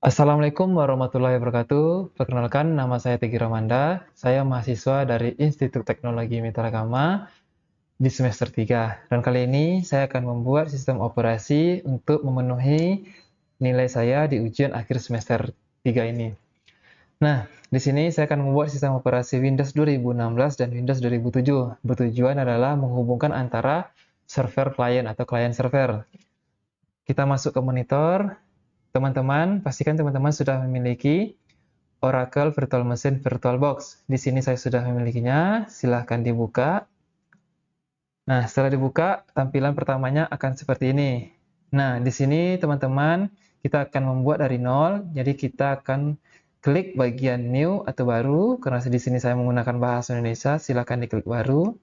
Assalamualaikum warahmatullahi wabarakatuh. Perkenalkan, nama saya Tegi Ramanda. Saya mahasiswa dari Institut Teknologi Mitra Gama di semester 3. Dan kali ini saya akan membuat sistem operasi untuk memenuhi nilai saya di ujian akhir semester 3 ini. Nah, di sini saya akan membuat sistem operasi Windows 2016 dan Windows 2007. Bertujuan adalah menghubungkan antara server klien atau klien server. Kita masuk ke monitor. Teman-teman, pastikan teman-teman sudah memiliki Oracle Virtual Machine VirtualBox. Di sini saya sudah memilikinya, silahkan dibuka. Nah, setelah dibuka, tampilan pertamanya akan seperti ini. Nah, di sini teman-teman, kita akan membuat dari nol, jadi kita akan klik bagian New atau baru, karena di sini saya menggunakan bahasa Indonesia, silahkan diklik baru.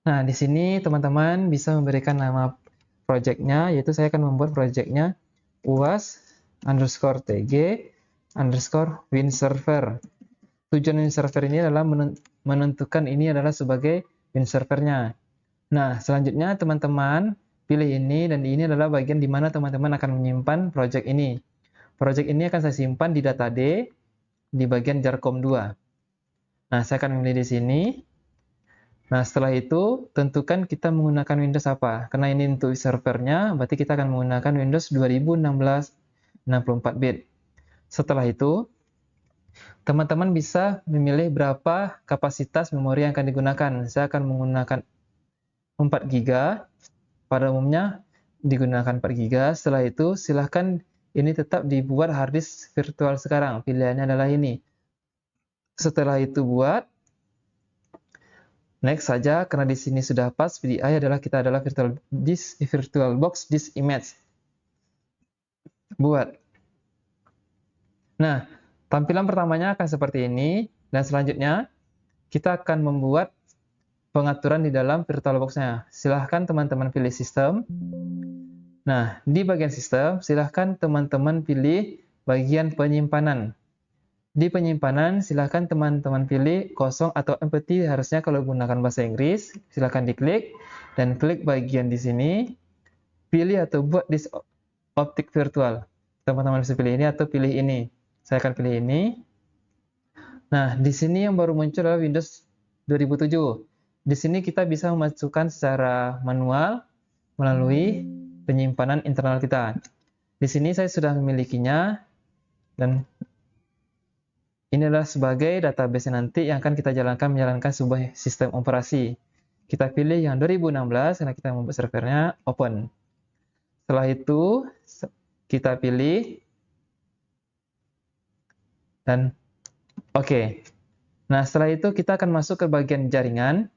Nah, di sini teman-teman bisa memberikan nama projectnya, yaitu saya akan membuat projectnya uas_tg_win_server. Tujuan win server ini adalah menentukan ini adalah sebagai win servernya. Nah, selanjutnya teman-teman pilih ini, dan ini adalah bagian di mana teman-teman akan menyimpan project ini. Project ini akan saya simpan di data D di bagian jarcom 2. Nah, saya akan memilih di sini. Nah, setelah itu, tentukan kita menggunakan Windows apa. Karena ini untuk servernya, berarti kita akan menggunakan Windows 2016 64-bit. Setelah itu, teman-teman bisa memilih berapa kapasitas memori yang akan digunakan. Saya akan menggunakan 4 GB. Pada umumnya digunakan 4 GB. Setelah itu, silahkan ini tetap dibuat harddisk virtual sekarang. Pilihannya adalah ini. Setelah itu buat, next saja, karena di sini sudah pas, VDI adalah kita adalah VirtualBox disk image. Buat. Nah, tampilan pertamanya akan seperti ini, dan selanjutnya kita akan membuat pengaturan di dalam VirtualBox-nya. Silahkan teman-teman pilih sistem. Nah, di bagian sistem, silahkan teman-teman pilih bagian penyimpanan. Di penyimpanan, silahkan teman-teman pilih kosong atau empty, harusnya kalau menggunakan bahasa Inggris, silahkan diklik, dan klik bagian di sini, pilih atau buat disk optik virtual. Teman-teman bisa pilih ini atau pilih ini. Saya akan pilih ini. Nah, di sini yang baru muncul adalah Windows 2007. Di sini kita bisa memasukkan secara manual melalui penyimpanan internal kita. Di sini saya sudah memilikinya, dan ini adalah sebagai database nanti yang akan kita menjalankan sebuah sistem operasi. Kita pilih yang 2016 karena kita membuat servernya open. Setelah itu kita pilih dan oke. Nah, setelah itu kita akan masuk ke bagian jaringan.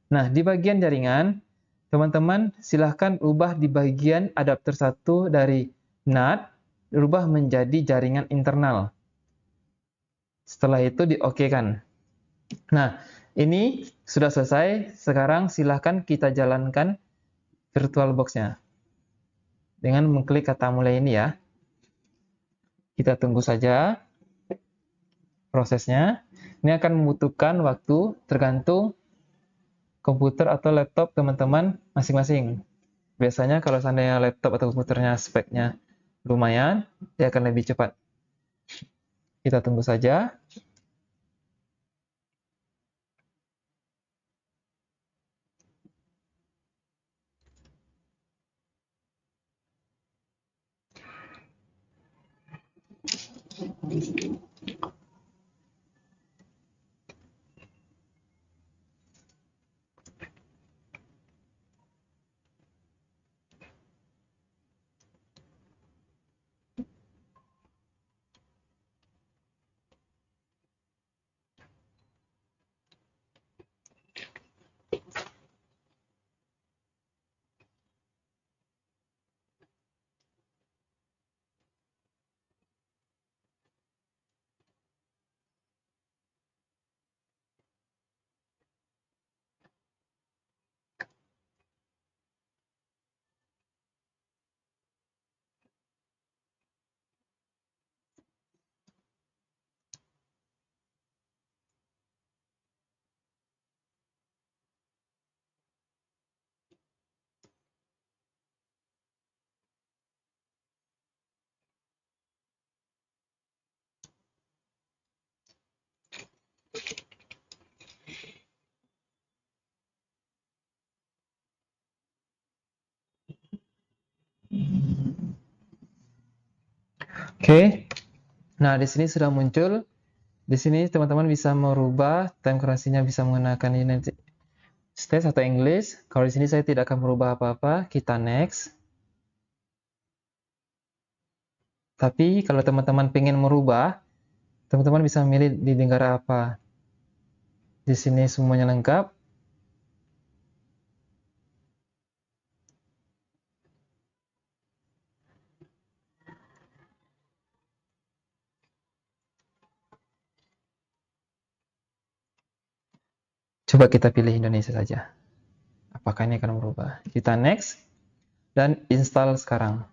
Nah, di bagian jaringan, teman-teman silahkan ubah di bagian adapter 1 dari NAT, ubah menjadi jaringan internal. Setelah itu di-oke-kan. Nah, ini sudah selesai. Sekarang silahkan kita jalankan VirtualBox-nya dengan mengklik kata mulai ini ya. Kita tunggu saja prosesnya. Ini akan membutuhkan waktu tergantung komputer atau laptop teman-teman masing-masing. Biasanya kalau seandainya laptop atau komputernya speknya lumayan, dia akan lebih cepat. Kita tunggu saja. Oke. Nah, di sini sudah muncul. Di sini teman-teman bisa merubah time currency-nya, bisa menggunakan United States atau English. Kalau di sini saya tidak akan merubah apa-apa, kita next. Tapi kalau teman-teman pengen merubah, teman-teman bisa memilih di negara apa. Di sini semuanya lengkap. Coba kita pilih Indonesia saja. Apakah ini akan berubah? Kita next dan install sekarang.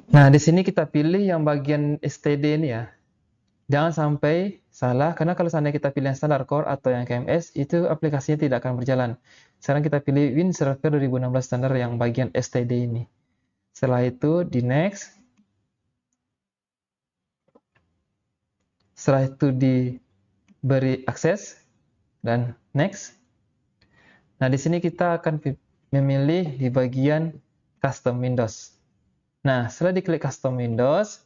Nah, di sini kita pilih yang bagian STD ini ya. Jangan sampai salah, karena kalau seandainya kita pilih yang standar core atau yang KMS, itu aplikasinya tidak akan berjalan. Sekarang kita pilih WinServer 2016 standar yang bagian STD ini. Setelah itu di next. Setelah itu diberi akses dan next. Nah, di sini kita akan memilih di bagian custom Windows. Nah, setelah diklik custom Windows,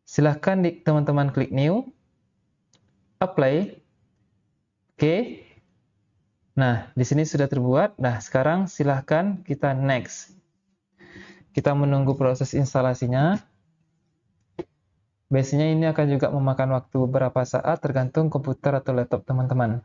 silahkan teman-teman klik new, apply, oke. Nah, di sini sudah terbuat. Nah, sekarang silahkan kita next. Kita menunggu proses instalasinya. Biasanya ini akan juga memakan waktu beberapa saat tergantung komputer atau laptop teman-teman.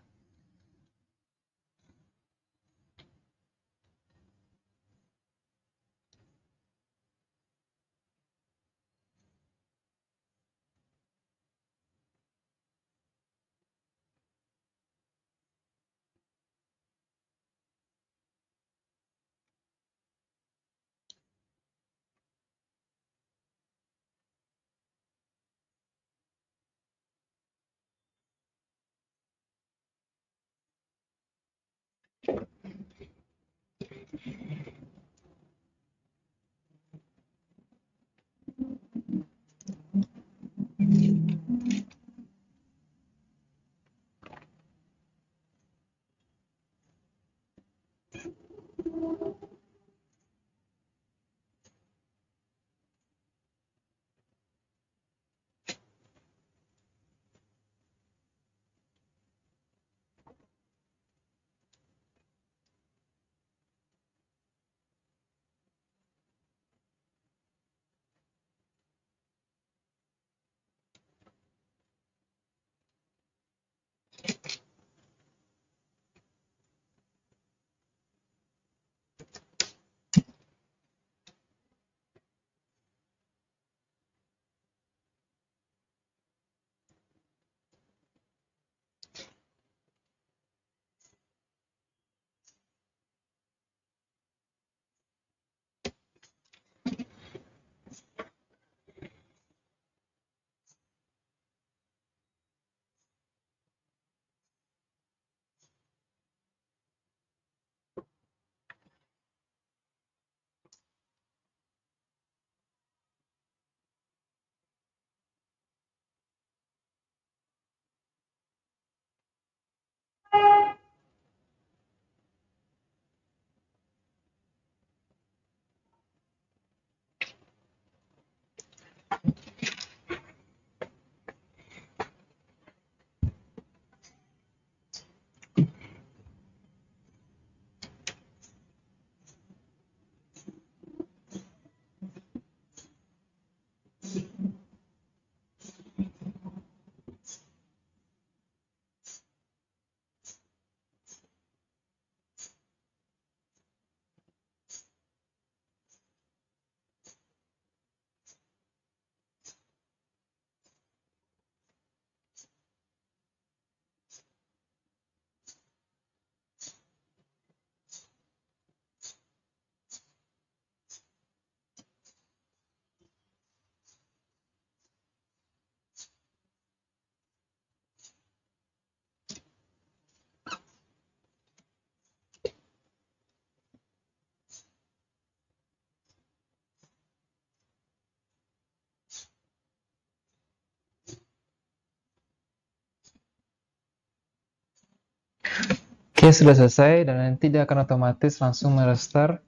Oke, sudah selesai dan nanti dia akan otomatis langsung merestart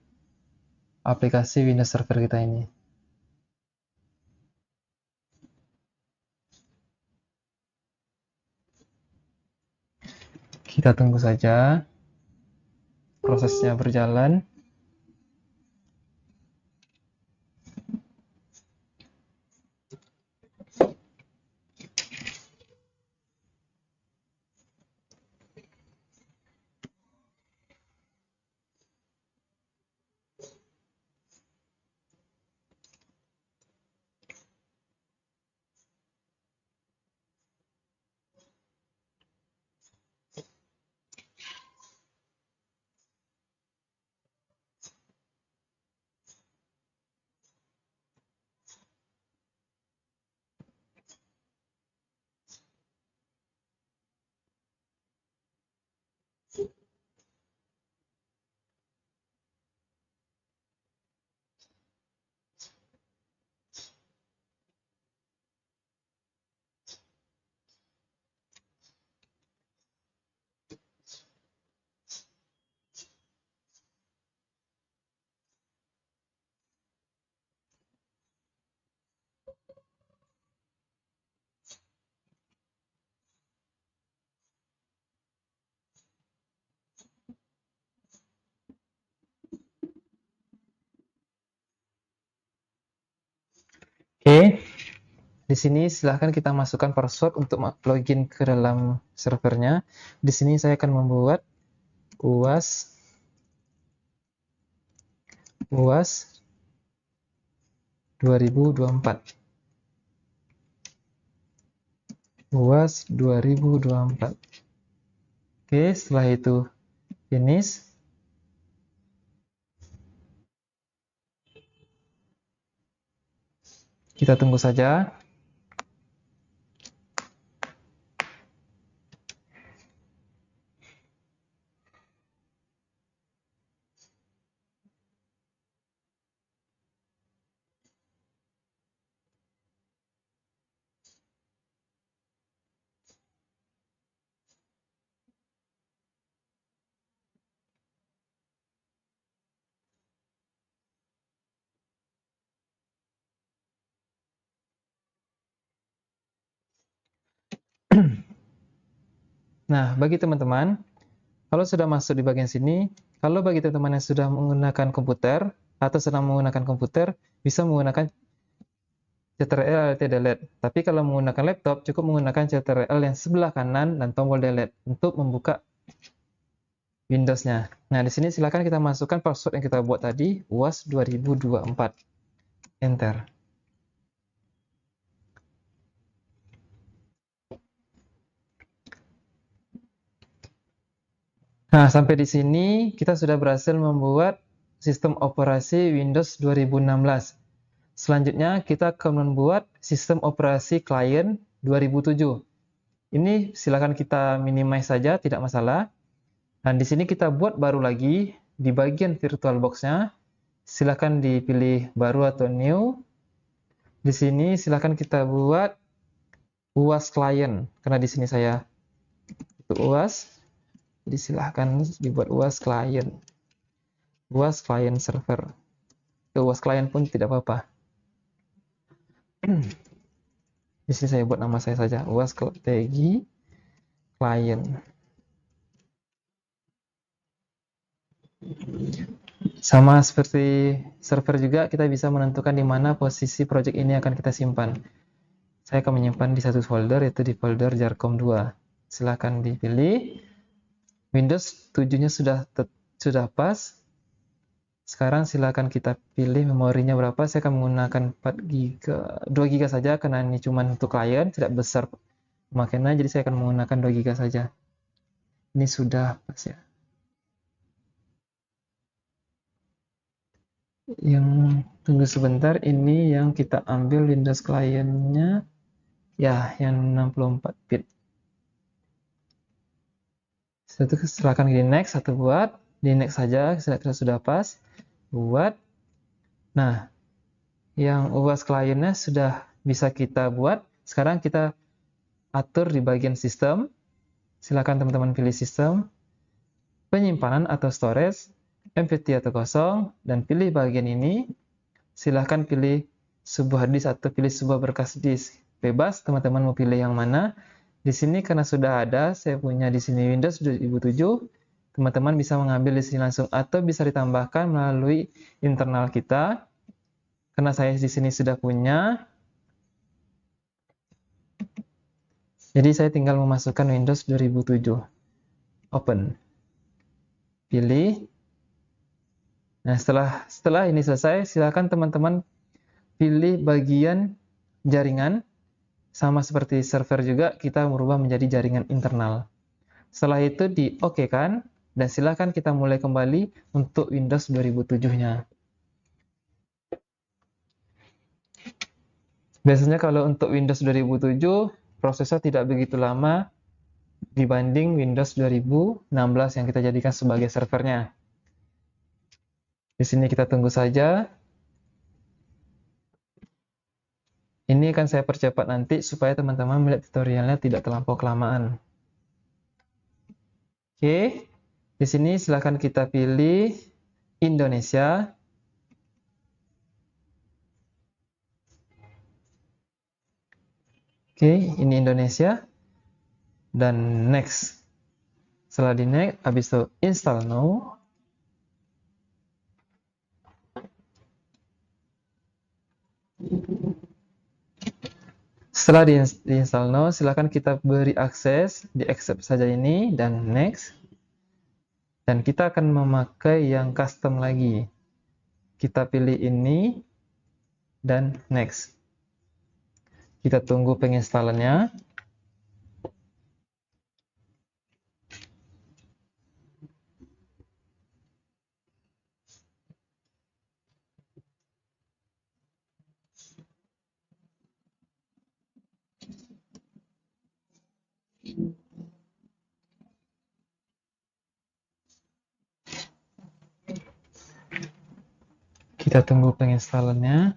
aplikasi Windows Server kita ini. Kita tunggu saja prosesnya berjalan. Oke, di sini silahkan kita masukkan password untuk login ke dalam servernya. Di sini saya akan membuat UAS 2024. UAS 2024. Oke, setelah itu finish. Kita tunggu saja. Nah, bagi teman-teman, kalau sudah masuk di bagian sini, kalau bagi teman-teman yang sudah menggunakan komputer atau sedang menggunakan komputer, bisa menggunakan Ctrl Alt Delete. Tapi kalau menggunakan laptop, cukup menggunakan Ctrl yang sebelah kanan dan tombol Delete untuk membuka Windows-nya. Nah, di sini silakan kita masukkan password yang kita buat tadi, UAS 2024. Enter. Nah, sampai di sini kita sudah berhasil membuat sistem operasi Windows 2016. Selanjutnya kita akan membuat sistem operasi klien 2007. Ini silakan kita minimize saja, tidak masalah. Dan di sini kita buat baru lagi di bagian VirtualBox-nya. Silakan dipilih baru atau new. Di sini silakan kita buat UAS client karena di sini saya itu UAS. Jadi silahkan dibuat UAS client. UAS client server. UAS client pun tidak apa-apa. Di sini saya buat nama saya saja, UAS strategi client. Sama seperti server juga, kita bisa menentukan di mana posisi project ini akan kita simpan. Saya akan menyimpan di satu folder, yaitu di folder Jarcom 2. Silahkan dipilih. Windows 7-nya sudah pas. Sekarang silakan kita pilih memorinya berapa. Saya akan menggunakan 2 GB saja karena ini cuma untuk klien, tidak besar pemakaiannya, jadi saya akan menggunakan 2 GB saja. Ini sudah pas ya. Yang tunggu sebentar, ini yang kita ambil Windows kliennya ya, yang 64 bit. Setelah itu silakan di next atau buat di next saja, sudah pas buat. Nah, yang UAS kliennya sudah bisa kita buat. Sekarang kita atur di bagian sistem. Silakan teman-teman pilih sistem. penyimpanan atau storage, empty atau kosong, dan pilih bagian ini. Silahkan pilih sebuah disk atau pilih sebuah berkas disk. Bebas, teman-teman mau pilih yang mana. Di sini karena sudah ada, saya punya di sini Windows 2007, teman-teman bisa mengambil di sini langsung atau bisa ditambahkan melalui internal kita. Karena saya di sini sudah punya, jadi saya tinggal memasukkan Windows 2007. Open. Pilih. Nah, setelah ini selesai, silakan teman-teman pilih bagian jaringan. Sama seperti server juga, kita merubah menjadi jaringan internal. Setelah itu di-OK-kan, dan silakan kita mulai kembali untuk Windows 2007-nya. Biasanya kalau untuk Windows 2007, prosesnya tidak begitu lama dibanding Windows 2016 yang kita jadikan sebagai servernya. Di sini kita tunggu saja. Ini akan saya percepat nanti supaya teman-teman melihat tutorialnya tidak terlampau kelamaan. Oke, di sini silakan kita pilih Indonesia. Oke, ini Indonesia. Dan next. Setelah di next, habis itu install now. Setelah di-install now, silakan kita beri akses, di accept saja ini, dan next. Dan kita akan memakai yang custom lagi. Kita pilih ini, dan next. Kita tunggu penginstalannya. Kita tunggu penginstalannya.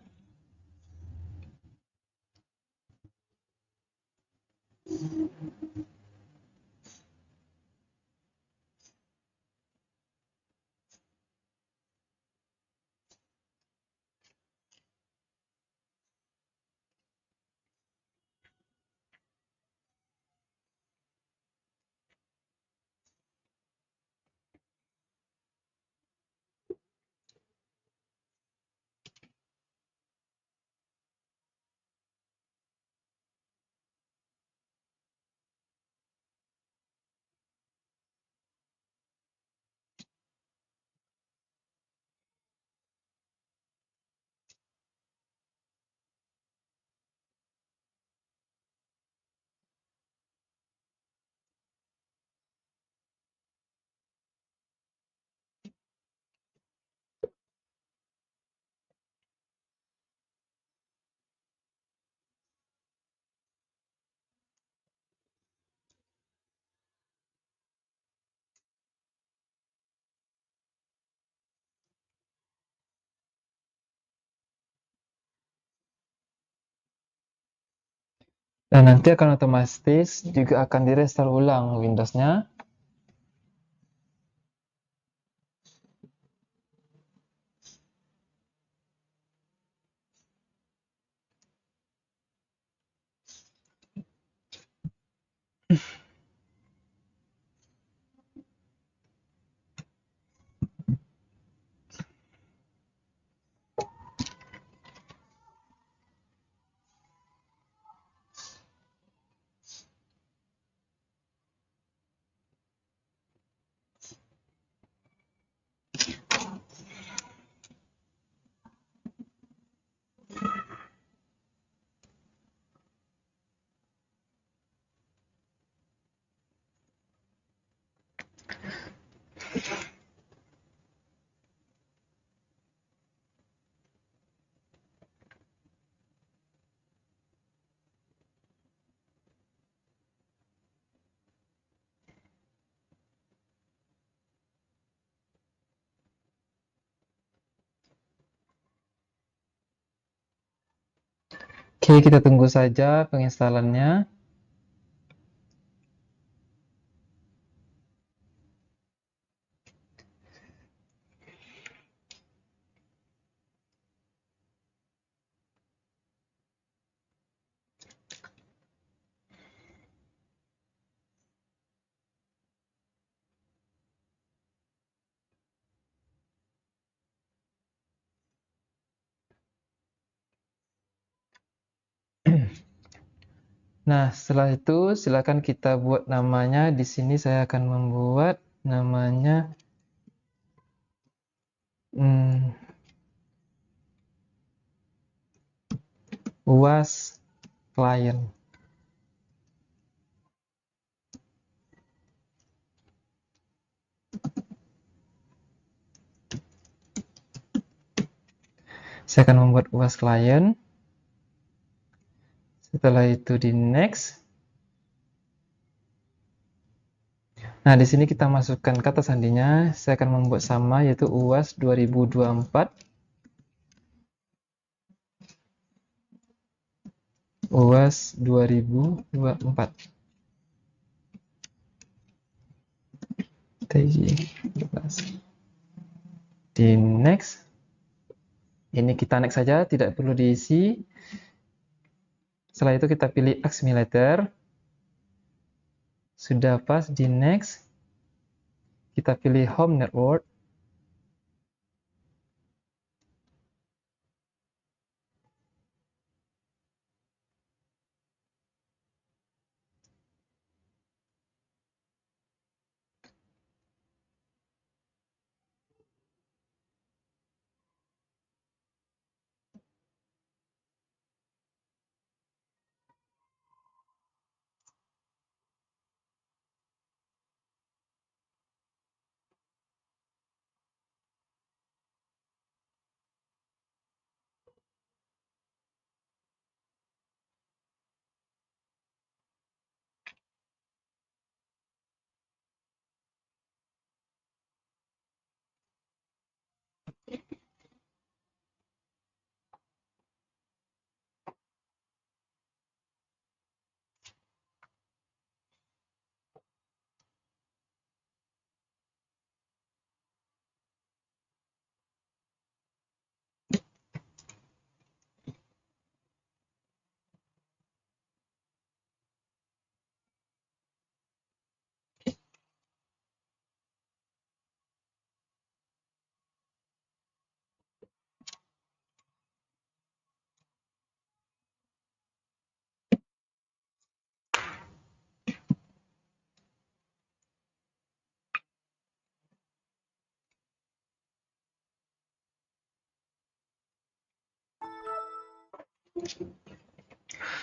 Dan nanti akan otomatis juga akan di-restore ulang Windows-nya. Oke, kita tunggu saja penginstalannya. Nah, setelah itu silakan kita buat namanya. Di sini saya akan membuat namanya hmm, UAS client. Saya akan membuat UAS client. Setelah itu di next. Nah, di sini kita masukkan kata sandinya. Saya akan membuat sama, yaitu UAS 2024. UAS 2024. Di next. Ini kita next saja, tidak perlu diisi. Setelah itu kita pilih Accumulator. Sudah pas, di next. Kita pilih Home Network.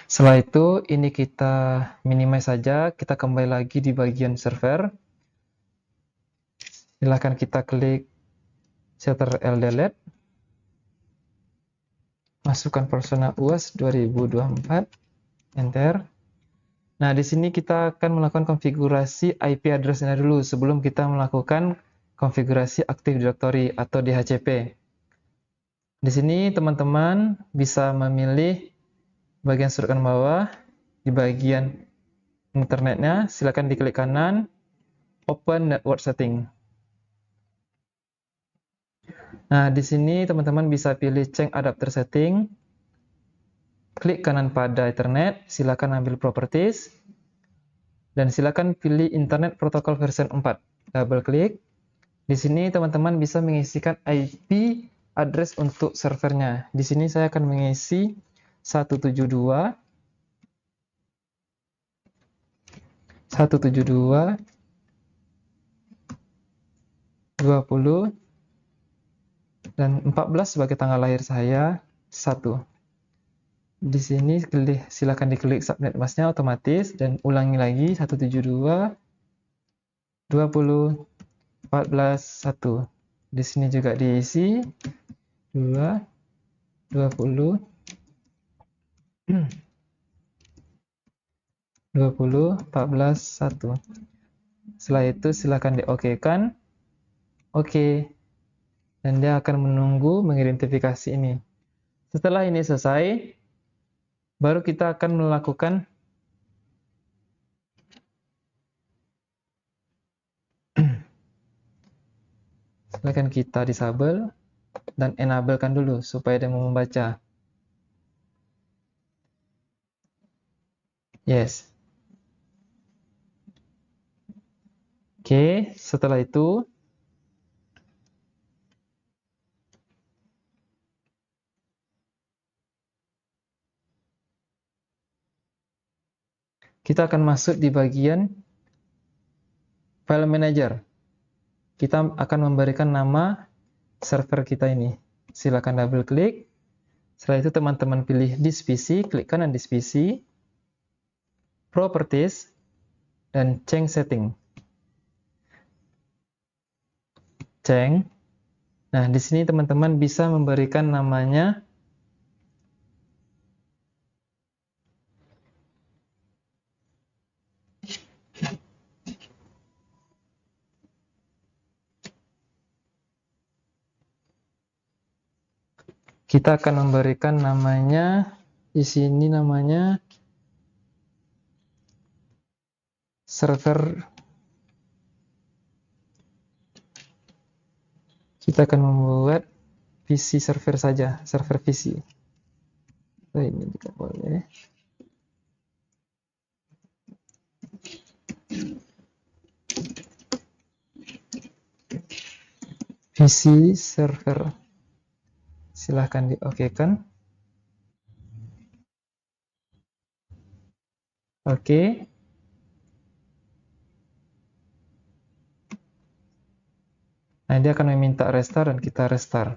Setelah itu, ini kita minimize saja. Kita kembali lagi di bagian server. Silahkan kita klik Ctrl Delete. Masukkan persona UAS 2024. Enter. Nah, di sini kita akan melakukan konfigurasi IP address-nya dulu sebelum kita melakukan konfigurasi Active Directory atau DHCP. Di sini teman-teman bisa memilih bagian sudut kanan bawah. Di bagian internetnya, silakan diklik kanan, Open Network Setting. Nah, di sini teman-teman bisa pilih Change Adapter Setting. Klik kanan pada Ethernet, silakan ambil Properties. Dan silakan pilih Internet Protocol version 4. Double klik. Di sini teman-teman bisa mengisikan IP address untuk servernya. Di sini saya akan mengisi 172 20 dan 14 sebagai tanggal lahir saya 1. Di sini silakan diklik subnet masknya otomatis dan ulangi lagi 172 20 14 1. Di sini juga diisi 2 20 20 14 1. Setelah itu silakan di-OK-kan. Oke. Dan dia akan menunggu mengidentifikasi ini. Setelah ini selesai, baru kita akan melakukan silakan kita disable dan enablekan dulu supaya dia mau membaca. Yes. Oke, setelah itu kita akan masuk di bagian File Manager. Kita akan memberikan nama server kita ini. Silakan double klik. Setelah itu teman-teman pilih This PC, klik kanan This PC, Properties, dan Change Setting. Change. Nah, di sini teman-teman bisa memberikan namanya kita akan memberikan namanya di sini namanya server. Kita akan membuat PC server saja, server PC. Oh, ini juga boleh. PC server. Silahkan di-okekan. Oke. Nah, dia akan meminta restart dan kita restart.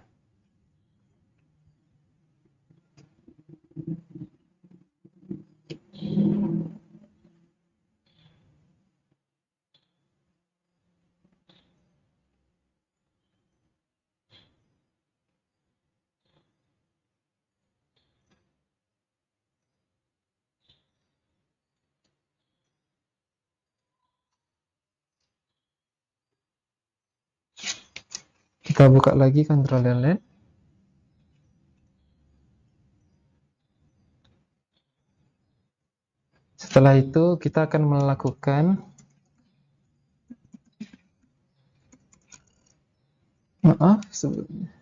Kita buka lagi Ctrl Delete. Setelah itu kita akan melakukan sebelumnya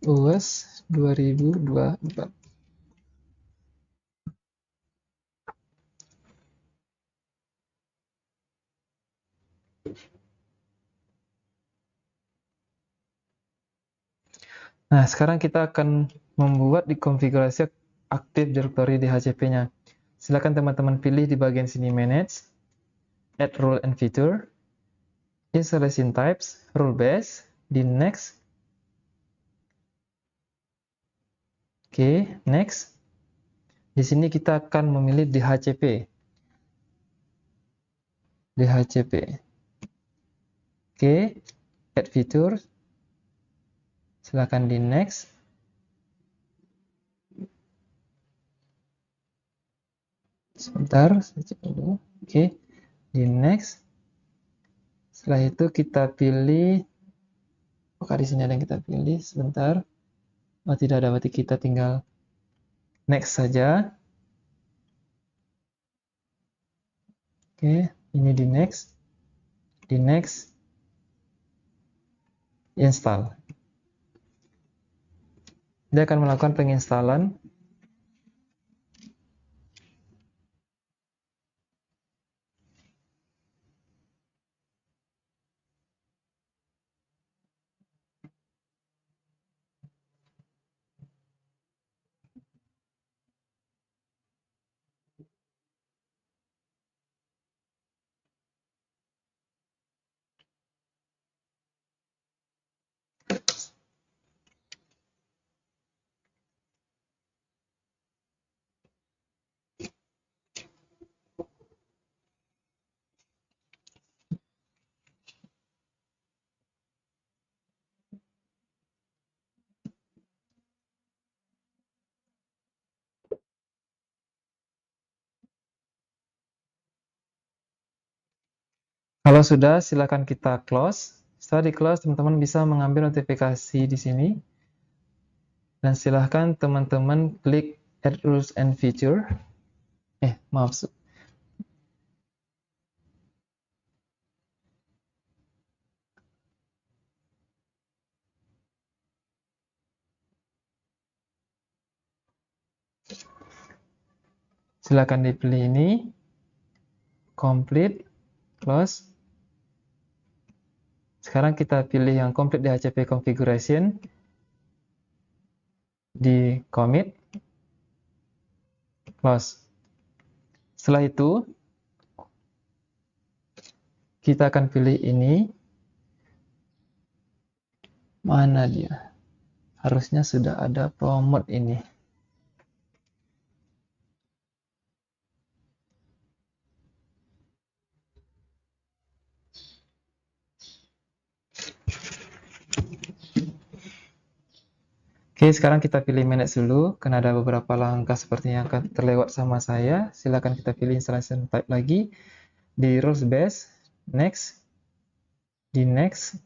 UAS 2024. Nah, sekarang kita akan membuat di konfigurasi Active Directory di HCP-nya. Silakan teman-teman pilih di bagian sini Manage, Add Role and Feature, Installation Types, Role Base, di Next. Oke, Next. Di sini kita akan memilih di HCP. Di HCP. Oke, Add Feature. Silakan di Next. Sebentar, saya cek dulu. Oke, di Next. Setelah itu kita pilih, apakah di sini ada yang kita pilih? Sebentar. Oh, tidak ada, berarti kita tinggal Next saja. Oke, ini di Next. Di Next. Install. Dia akan melakukan penginstalan. Kalau sudah, silakan kita close. Setelah di close, teman-teman bisa mengambil notifikasi di sini. Dan silakan teman-teman klik Add Rules and Feature. Maaf. Silakan dipilih ini. Complete. Close. Sekarang kita pilih yang complete di HCP configuration. Di commit. Close. Setelah itu, kita akan pilih ini. Mana dia? Harusnya sudah ada promote ini. Oke, sekarang kita pilih manage dulu, karena ada beberapa langkah sepertinya akan terlewat sama saya. Silakan kita pilih installation type lagi. Di rules base, next, di next.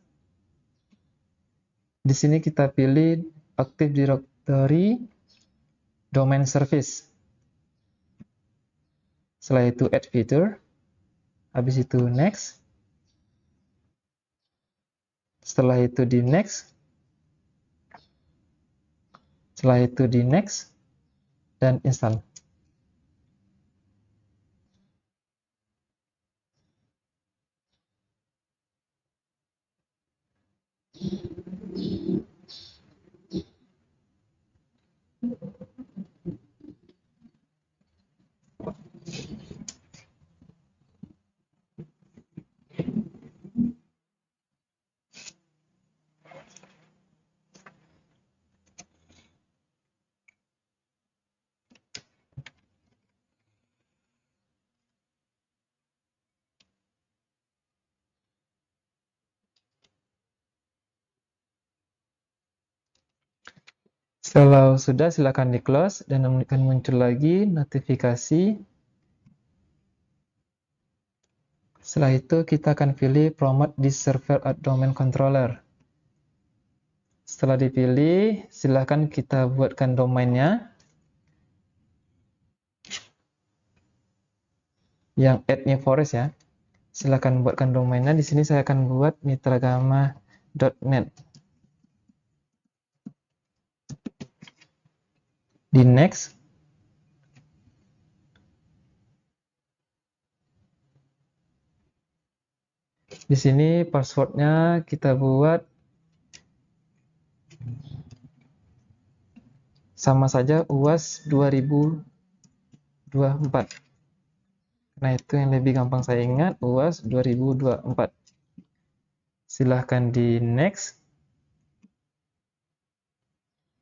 Di sini kita pilih Active Directory Domain Service. Setelah itu add feature. Habis itu next. Setelah itu di next. Setelah itu di next dan install. Kalau sudah, silakan di close dan akan muncul lagi notifikasi. Setelah itu kita akan pilih promote this server at domain controller. Setelah dipilih, silakan kita buatkan domainnya. Yang add new forest ya. Silakan buatkan domainnya. Di sini saya akan buat mitragama.net. Di next. Di sini passwordnya kita buat sama saja UAS 2024. Nah, itu yang lebih gampang saya ingat, UAS 2024. Silahkan di next.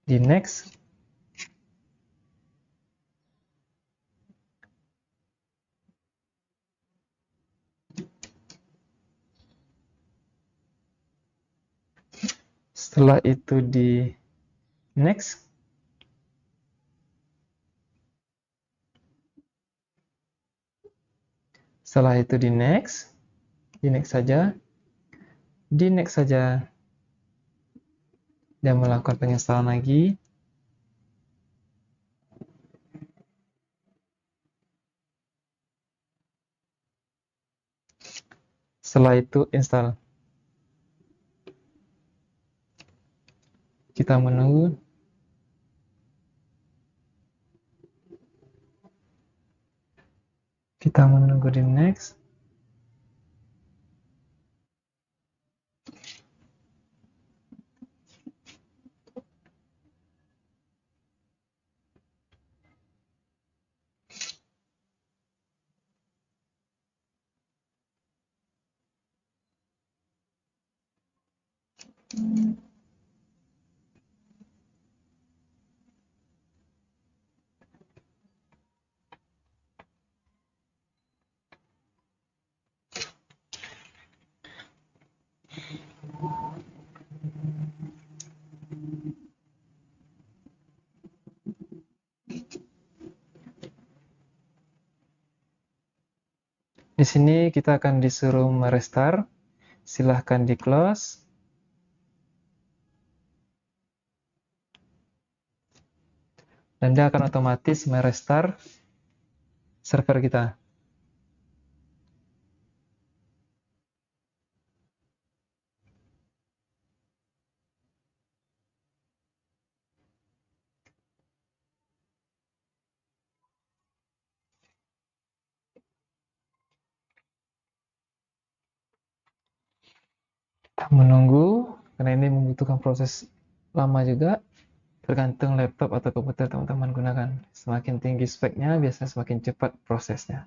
Di next. Setelah itu di next. Setelah itu di next. Di next saja. Di next saja. Dan melakukan penginstalan lagi. Setelah itu install. Kita menunggu. Kita menunggu di next. Di sini kita akan disuruh merestart. Silahkan di close. Dan dia akan otomatis merestart server kita. Kita menunggu, karena ini membutuhkan proses lama juga. Tergantung laptop atau komputer teman-teman gunakan. Semakin tinggi speknya, biasanya semakin cepat prosesnya.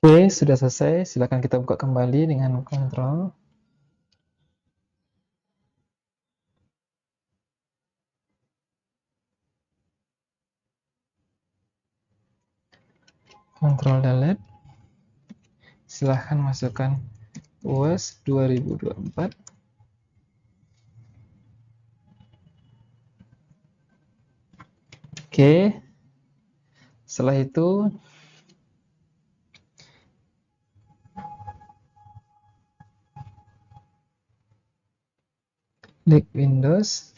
Oke, sudah selesai. Silakan kita buka kembali dengan kontrol. Kontrol delete. Silahkan masukkan UAS 2024. Oke. Setelah itu klik Windows.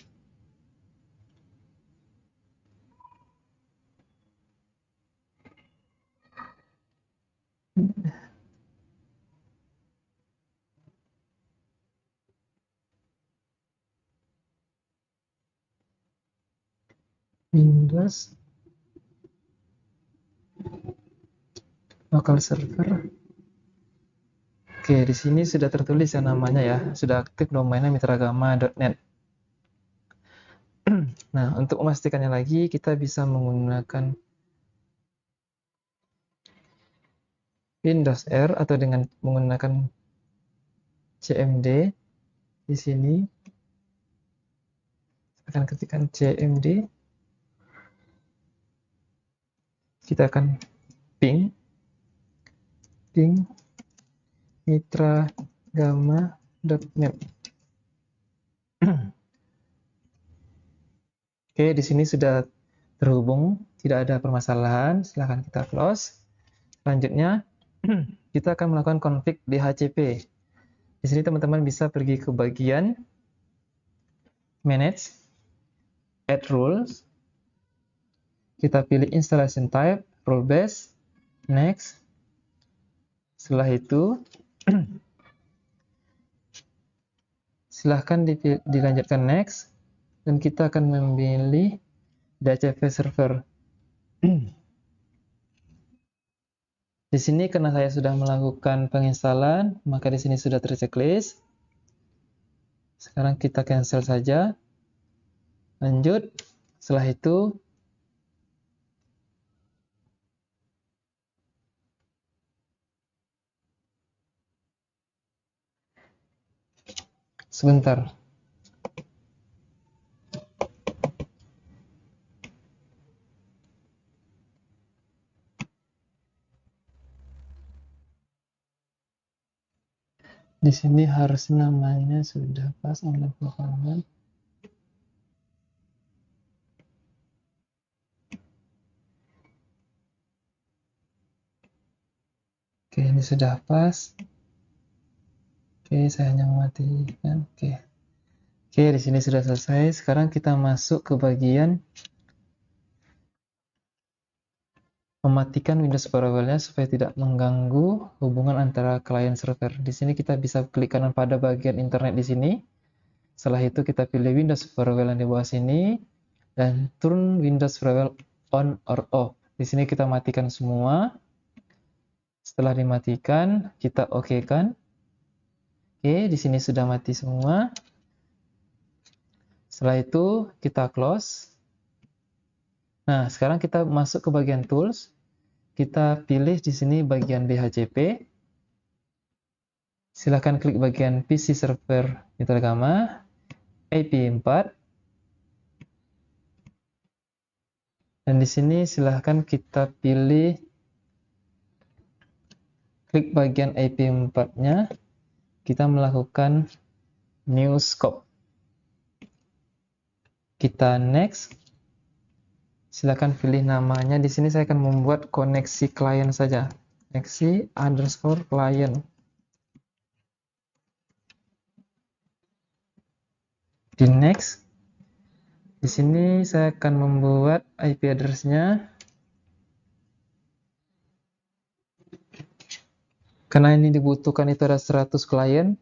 Windows local server. Oke, di sini sudah tertulis ya namanya ya, sudah aktif domainnya mitragama.net. Nah, untuk memastikannya lagi, kita bisa menggunakan Windows R atau dengan menggunakan CMD. Di sini akan ketikkan CMD. Kita akan ping mitragama.net. Oke, di sini sudah terhubung, tidak ada permasalahan. Silahkan kita close. Selanjutnya, kita akan melakukan config DHCP. Di sini teman-teman bisa pergi ke bagian Manage, Add Rules. Kita pilih Installation Type, Rule Based, Next. Setelah itu, silahkan dilanjutkan Next. Dan kita akan memilih DHCP Server. Di sini karena saya sudah melakukan penginstalan, maka di sini sudah terchecklist. Sekarang kita cancel saja. Lanjut. Setelah itu, sebentar. Di sini harus namanya sudah pas online performance. Oke, ini sudah pas. Oke, saya hanya mematikan. Oke. Oke, di sini sudah selesai. Sekarang kita masuk ke bagian mematikan Windows firewall-nya supaya tidak mengganggu hubungan antara klien server. Di sini kita bisa klik kanan pada bagian internet di sini. Setelah itu kita pilih Windows firewall yang di bawah sini dan turn Windows firewall on or off. Di sini kita matikan semua. Setelah dimatikan, kita OK-kan. Oke, di sini sudah mati semua. Setelah itu kita close. Nah, sekarang kita masuk ke bagian tools. Kita pilih di sini bagian DHCP. Silakan klik bagian PC server Mitragama, IP4. Dan di sini silahkan kita pilih klik bagian IP4-nya. Kita melakukan new scope. Kita next. Silakan pilih namanya. Di sini saya akan membuat koneksi klien saja. Koneksi underscore client. Di next. Di sini saya akan membuat IP address-nya. Karena ini dibutuhkan itu ada 100 klien.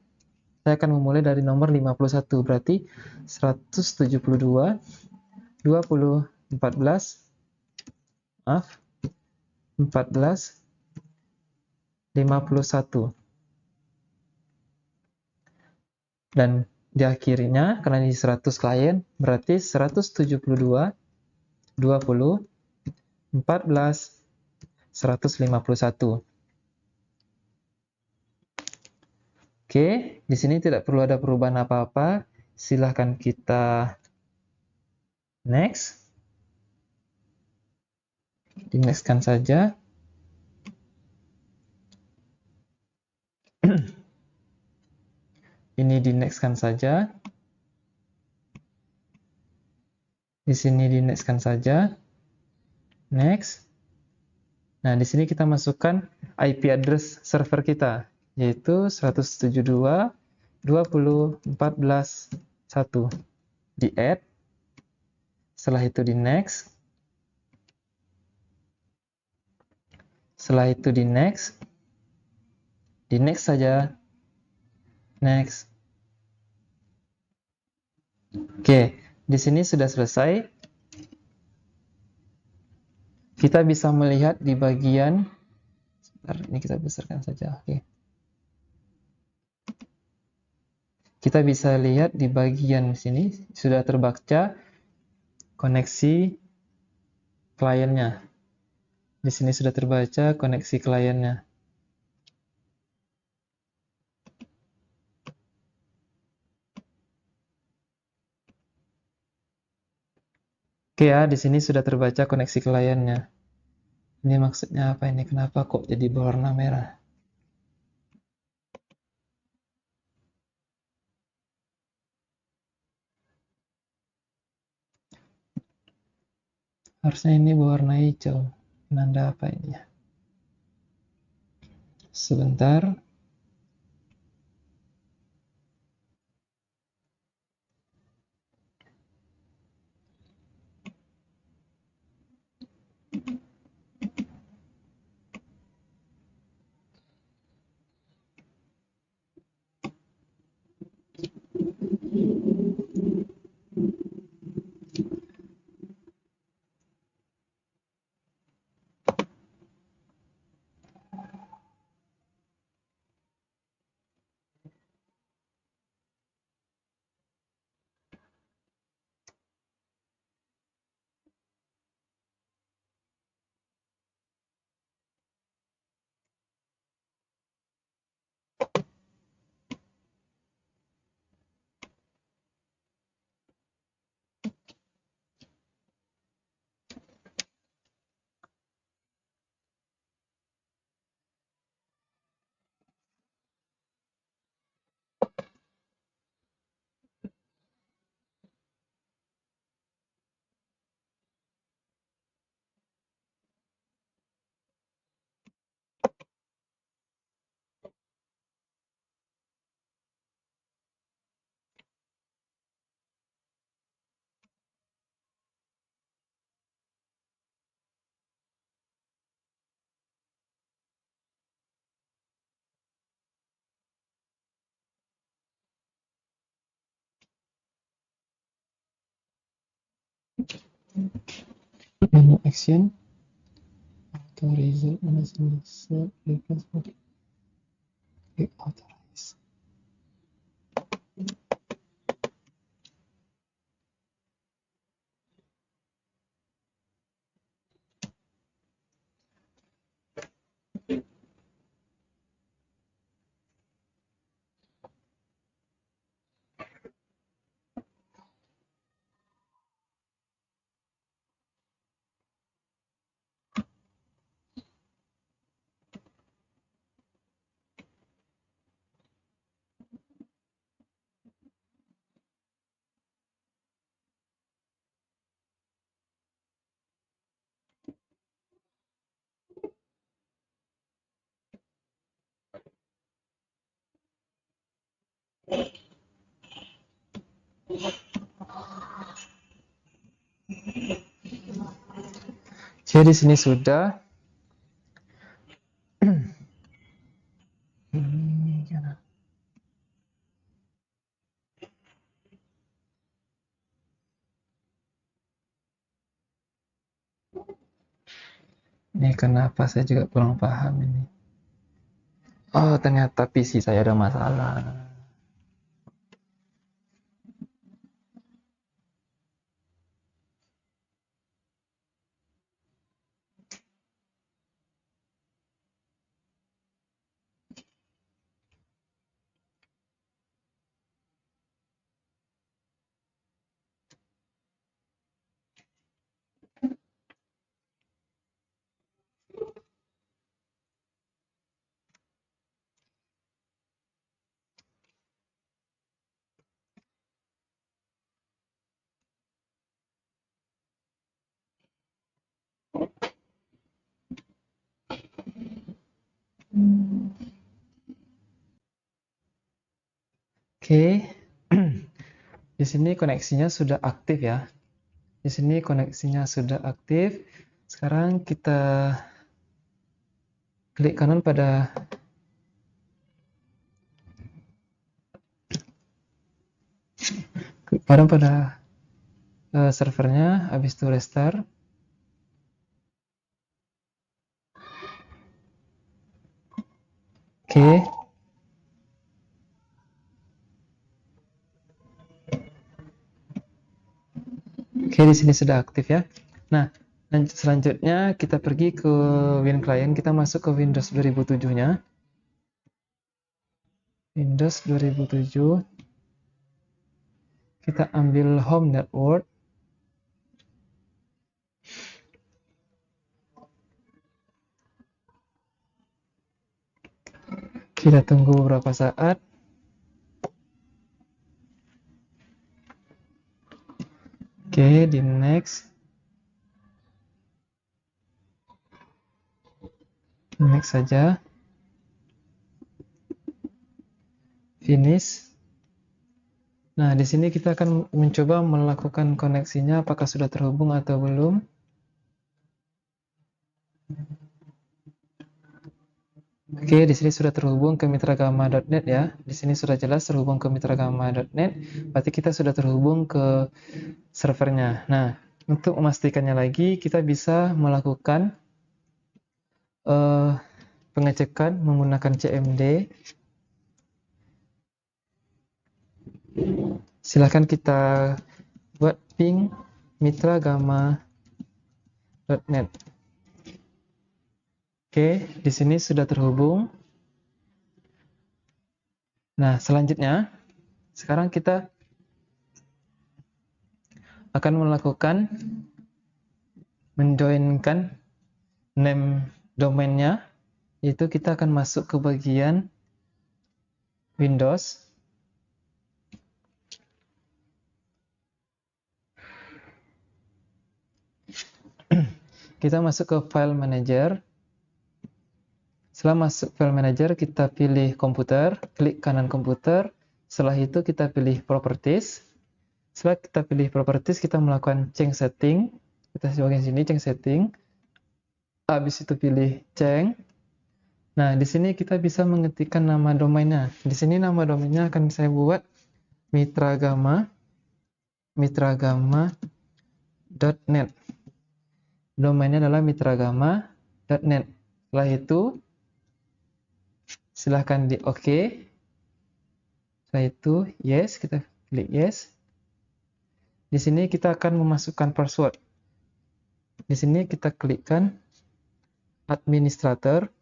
Saya akan memulai dari nomor 51. Berarti 172 20 14 51 dan di akhirnya karena ini 100 klien berarti 172 20 14 151. Oke, di sini tidak perlu ada perubahan apa-apa. Silahkan kita next. Di next-kan saja. Ini di next-kan saja. Di sini di next-kan saja. Next. Nah, di sini kita masukkan IP address server kita, yaitu 172.20.14.1. Di add. Setelah itu di next. Setelah itu di next. Di next saja. Next. Oke, di sini sudah selesai. Kita bisa melihat di bagian, sebentar, ini kita besarkan saja. Oke. Kita bisa lihat di bagian sini sudah terbaca koneksi kliennya. Di sini sudah terbaca koneksi kliennya. Oke ya, di sini sudah terbaca koneksi kliennya. Ini maksudnya apa ini? Kenapa kok jadi berwarna merah? Harusnya ini berwarna hijau. Penanda apa ini ya? Sebentar. Menu action. Auto result set replace click authorize. Jadi di sini sudah. Ini kenapa saya juga kurang paham ini. Oh, ternyata PC saya ada masalah. Oke, di sini koneksinya sudah aktif ya. Di sini koneksinya sudah aktif. Sekarang kita klik kanan pada servernya, habis itu restart. Oke. Oke, di sini sudah aktif ya. Nah, selanjutnya kita pergi ke Win Client, kita masuk ke Windows 2007-nya. Windows 2007. Kita ambil Home Network. Kita tunggu beberapa saat. Oke, di next. Next saja. Finish. Nah, di sini kita akan mencoba melakukan koneksinya apakah sudah terhubung atau belum. Oke, di sini sudah terhubung ke mitragama.net ya. Di sini sudah jelas terhubung ke mitragama.net. Berarti kita sudah terhubung ke servernya. Nah, untuk memastikannya lagi, kita bisa melakukan pengecekan menggunakan CMD. Silahkan kita buat ping mitragama.net. Oke, di sini sudah terhubung. Nah, selanjutnya, sekarang kita akan melakukan menjoinkan name domainnya, yaitu kita akan masuk ke bagian Windows. Kita masuk ke File Manager. Setelah masuk File Manager, kita pilih komputer, klik kanan komputer. Setelah itu kita pilih Properties. Setelah kita pilih Properties, kita melakukan change setting. Kita bagian sini change setting. Habis itu pilih change. Nah, di sini kita bisa mengetikkan nama domainnya. Di sini nama domainnya akan saya buat mitragama.net. Domainnya adalah mitragama.net. Setelah itu, silahkan di OK. Setelah itu, yes, kita klik yes. Di sini kita akan memasukkan password. Di sini kita klikkan administrator,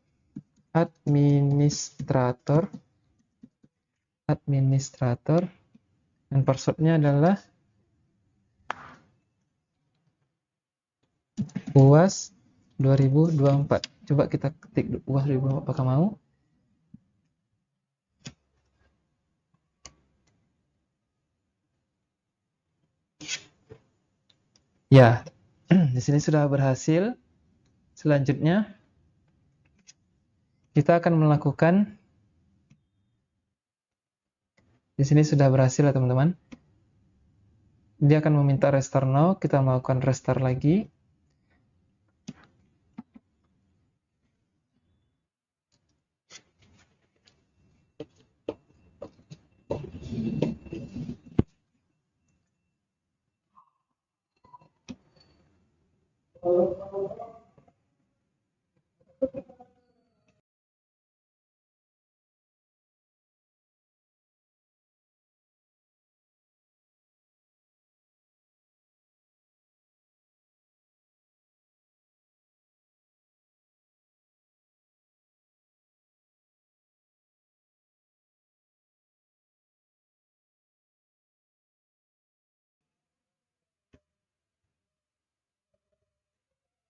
dan passwordnya adalah UAS 2024. Coba kita ketik UAS 2024, apakah mau? Ya, di sini sudah berhasil. Selanjutnya, kita akan melakukan, di sini sudah berhasil ya teman-teman. Dia akan meminta restart now, kita melakukan restart lagi.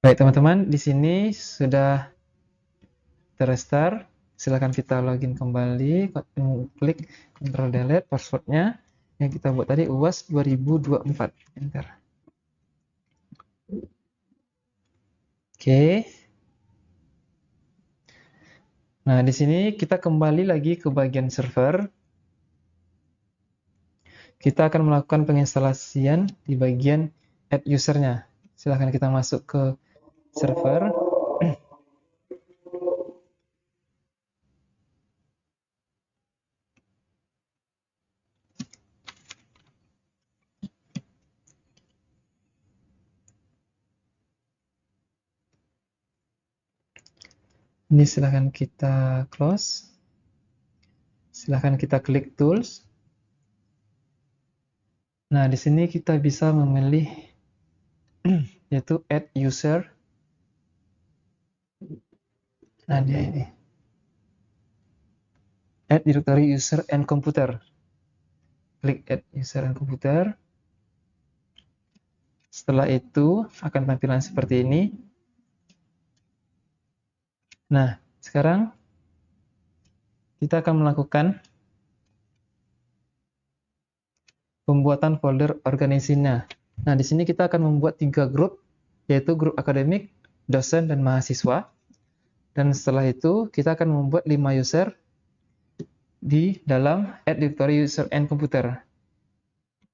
Baik teman-teman, di sini sudah terrestart. Silahkan kita login kembali, klik Ctrl Delete passwordnya yang kita buat tadi UAS 2024. Enter. Oke. Nah, di sini kita kembali lagi ke bagian server. Kita akan melakukan penginstalasian di bagian add usernya. Silahkan kita masuk ke server. Ini silahkan kita close. Silahkan kita klik tools. Nah, di sini kita bisa memilih yaitu add user. Nah, dia ini. Add directory user and computer. Klik add user and computer. Setelah itu akan tampilan seperti ini. Nah, sekarang kita akan melakukan pembuatan folder organisasinya. Nah, di sini kita akan membuat 3 grup, yaitu grup akademik, dosen, dan mahasiswa. Dan setelah itu, kita akan membuat 5 user di dalam add directory user and computer.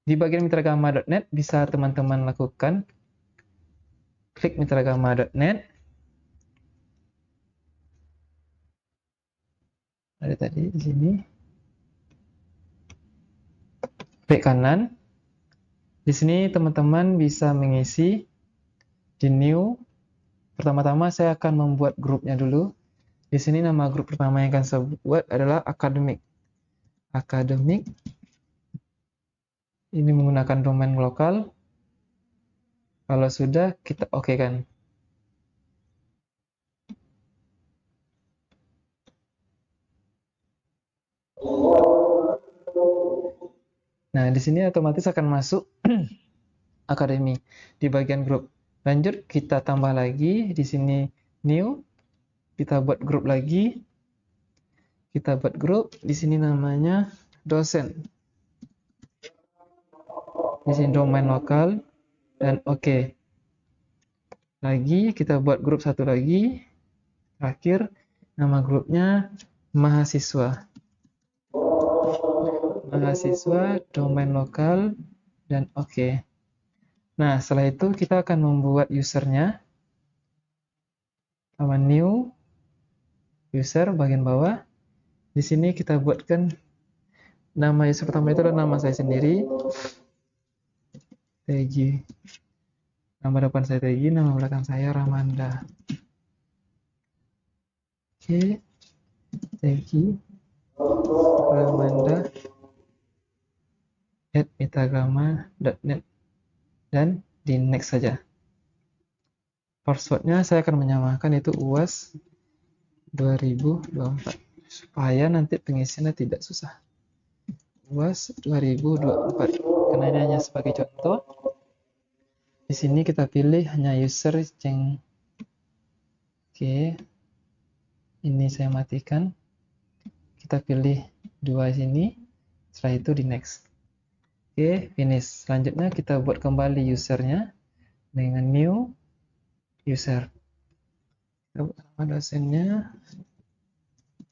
Di bagian mitragama.net bisa teman-teman lakukan klik mitragama.net. Ada tadi di sini. Klik kanan. Di sini teman-teman bisa mengisi di new. Pertama-tama saya akan membuat grupnya dulu. Di sini nama grup pertama yang akan saya buat adalah akademik. Akademik. Ini menggunakan domain lokal. Kalau sudah, kita oke kan. Nah, di sini otomatis akan masuk akademi di bagian grup. Lanjut, kita tambah lagi di sini new. Kita buat grup lagi. Kita buat grup di sini namanya dosen. Di sini domain lokal dan oke. Lagi kita buat grup satu lagi. Terakhir nama grupnya mahasiswa. Mahasiswa, domain lokal, dan oke. Nah, setelah itu kita akan membuat usernya. Sama new user bagian bawah. Di sini kita buatkan nama user pertama itu adalah nama saya sendiri. Tegi. Nama depan saya Tegi, nama belakang saya Ramanda. Oke. Tegi. Ramanda. @mitragama.net dan di next saja. Passwordnya saya akan menyamakan itu UAS 2024 supaya nanti pengisiannya tidak susah. UAS 2024 karena ini hanya sebagai contoh. Di sini kita pilih hanya user yang oke. Ini saya matikan. Kita pilih dua sini. Setelah itu di next. Oke, finish. Selanjutnya kita buat kembali usernya dengan new user. Kita buat nama dosennya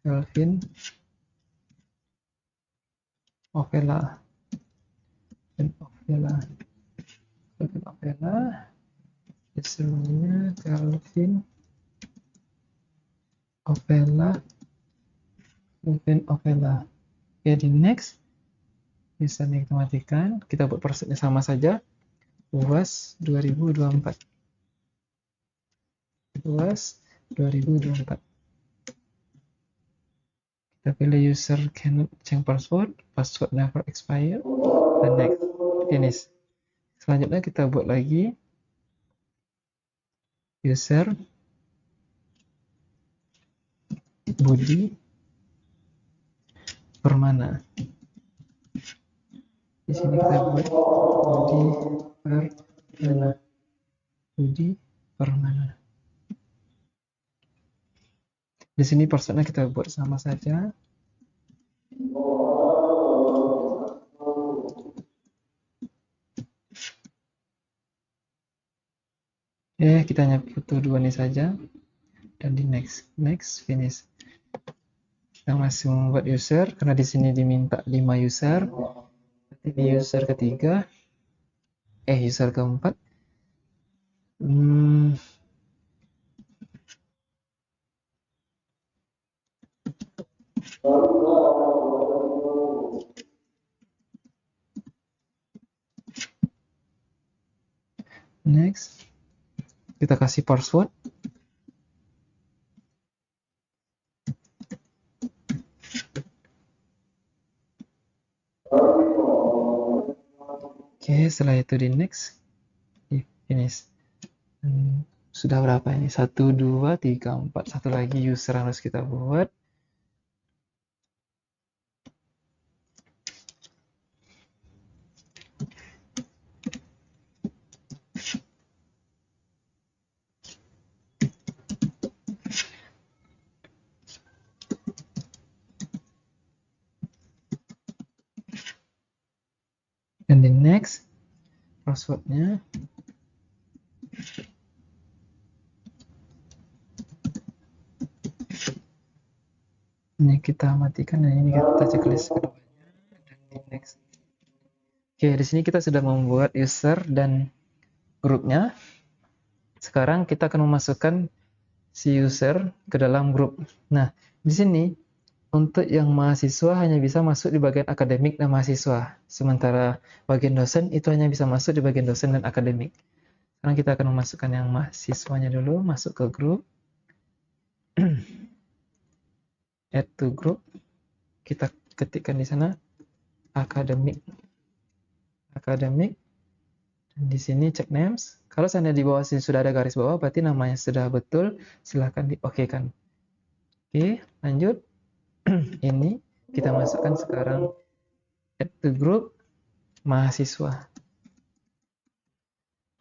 Kelvin Ovela. Kelvin Ovela. Usernya Kelvin Ovela. Oke, di next. Usernya kita matikan. Kita buat passwordnya sama saja. UAS 2024. UAS 2024. Kita pilih user cannot change password never expire, dan next, finish. Selanjutnya kita buat lagi user Budi Permana. Di sini kita buat Budi Permana. Di sini passwordnya kita buat sama saja. Kita hanya butuh dua ini saja dan di next, finish. kita masih membuat user karena di sini diminta 5 user. Berarti di user ketiga, user keempat. Next, kita kasih password. Oke, setelah itu di next, finish. Sudah berapa ini? 1, 2, 3, 4. Satu lagi user harus kita buat. Dan di next, passwordnya. Ini kita matikan dan ini kita checklist keduanya dan di next. Oke, di sini kita sudah membuat user dan grupnya. Sekarang kita akan memasukkan si user ke dalam grup. Nah, di sini untuk yang mahasiswa hanya bisa masuk di bagian akademik dan mahasiswa. Sementara bagian dosen itu hanya bisa masuk di bagian dosen dan akademik. Sekarang kita akan memasukkan yang mahasiswanya dulu, masuk ke grup. Add to group. Kita ketikkan di sana akademik. Dan di sini check names. Kalau seandainya di bawah sini sudah ada garis bawah, berarti namanya sudah betul. Silahkan di-OK-kan. Oke, lanjut. Ini kita masukkan sekarang add to group mahasiswa.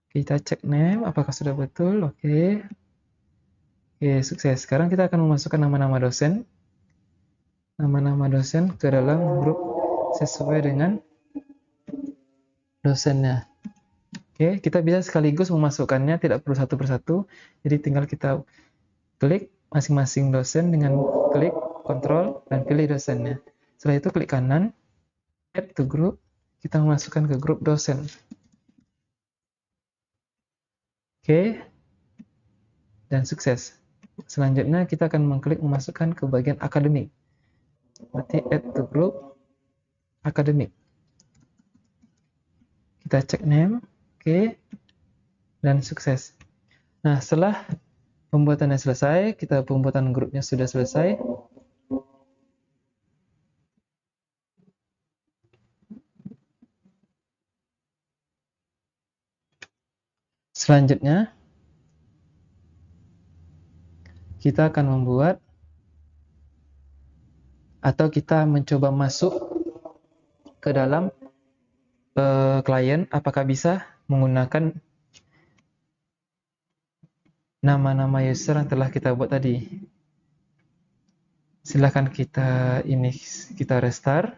Kita cek name, apakah sudah betul? Oke. Oke, sukses. Sekarang kita akan memasukkan nama-nama dosen. Nama-nama dosen ke dalam grup sesuai dengan dosennya. Oke, kita bisa sekaligus memasukkannya, tidak perlu satu persatu. Jadi tinggal kita klik masing-masing dosen dengan klik kontrol dan pilih dosennya. Setelah itu klik kanan, add to group, kita memasukkan ke grup dosen. Oke, dan sukses. Selanjutnya kita akan mengklik memasukkan ke bagian akademik. Berarti add to group akademik. Kita cek name, oke, dan sukses. Nah, setelah pembuatannya selesai, pembuatan grupnya sudah selesai. Selanjutnya, kita akan membuat atau kita mencoba masuk ke dalam klien, apakah bisa menggunakan nama-nama user yang telah kita buat tadi. Silahkan kita restart.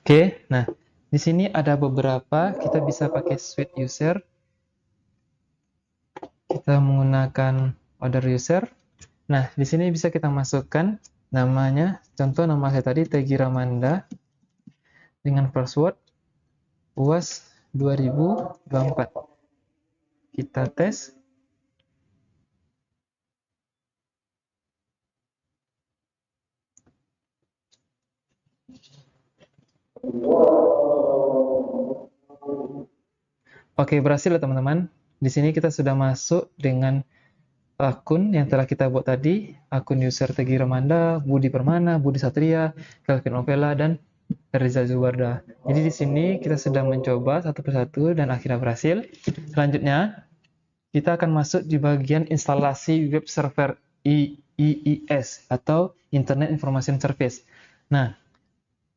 Oke, nah di sini ada beberapa, kita bisa pakai suite user. Kita menggunakan order user. Nah, di sini bisa kita masukkan namanya, contoh nama saya tadi Tegi Ramanda dengan password UAS 2024. Kita tes. Oke, berhasil ya teman-teman. Di sini kita sudah masuk dengan akun yang telah kita buat tadi, akun user Tegi Ramanda, Budi Permana, Budi Satria, Kelvin Novella, dan Riza Zubarda. Jadi di sini kita sedang mencoba satu persatu dan akhirnya berhasil. Selanjutnya, kita akan masuk di bagian instalasi web server IIS atau Internet Information Service. Nah,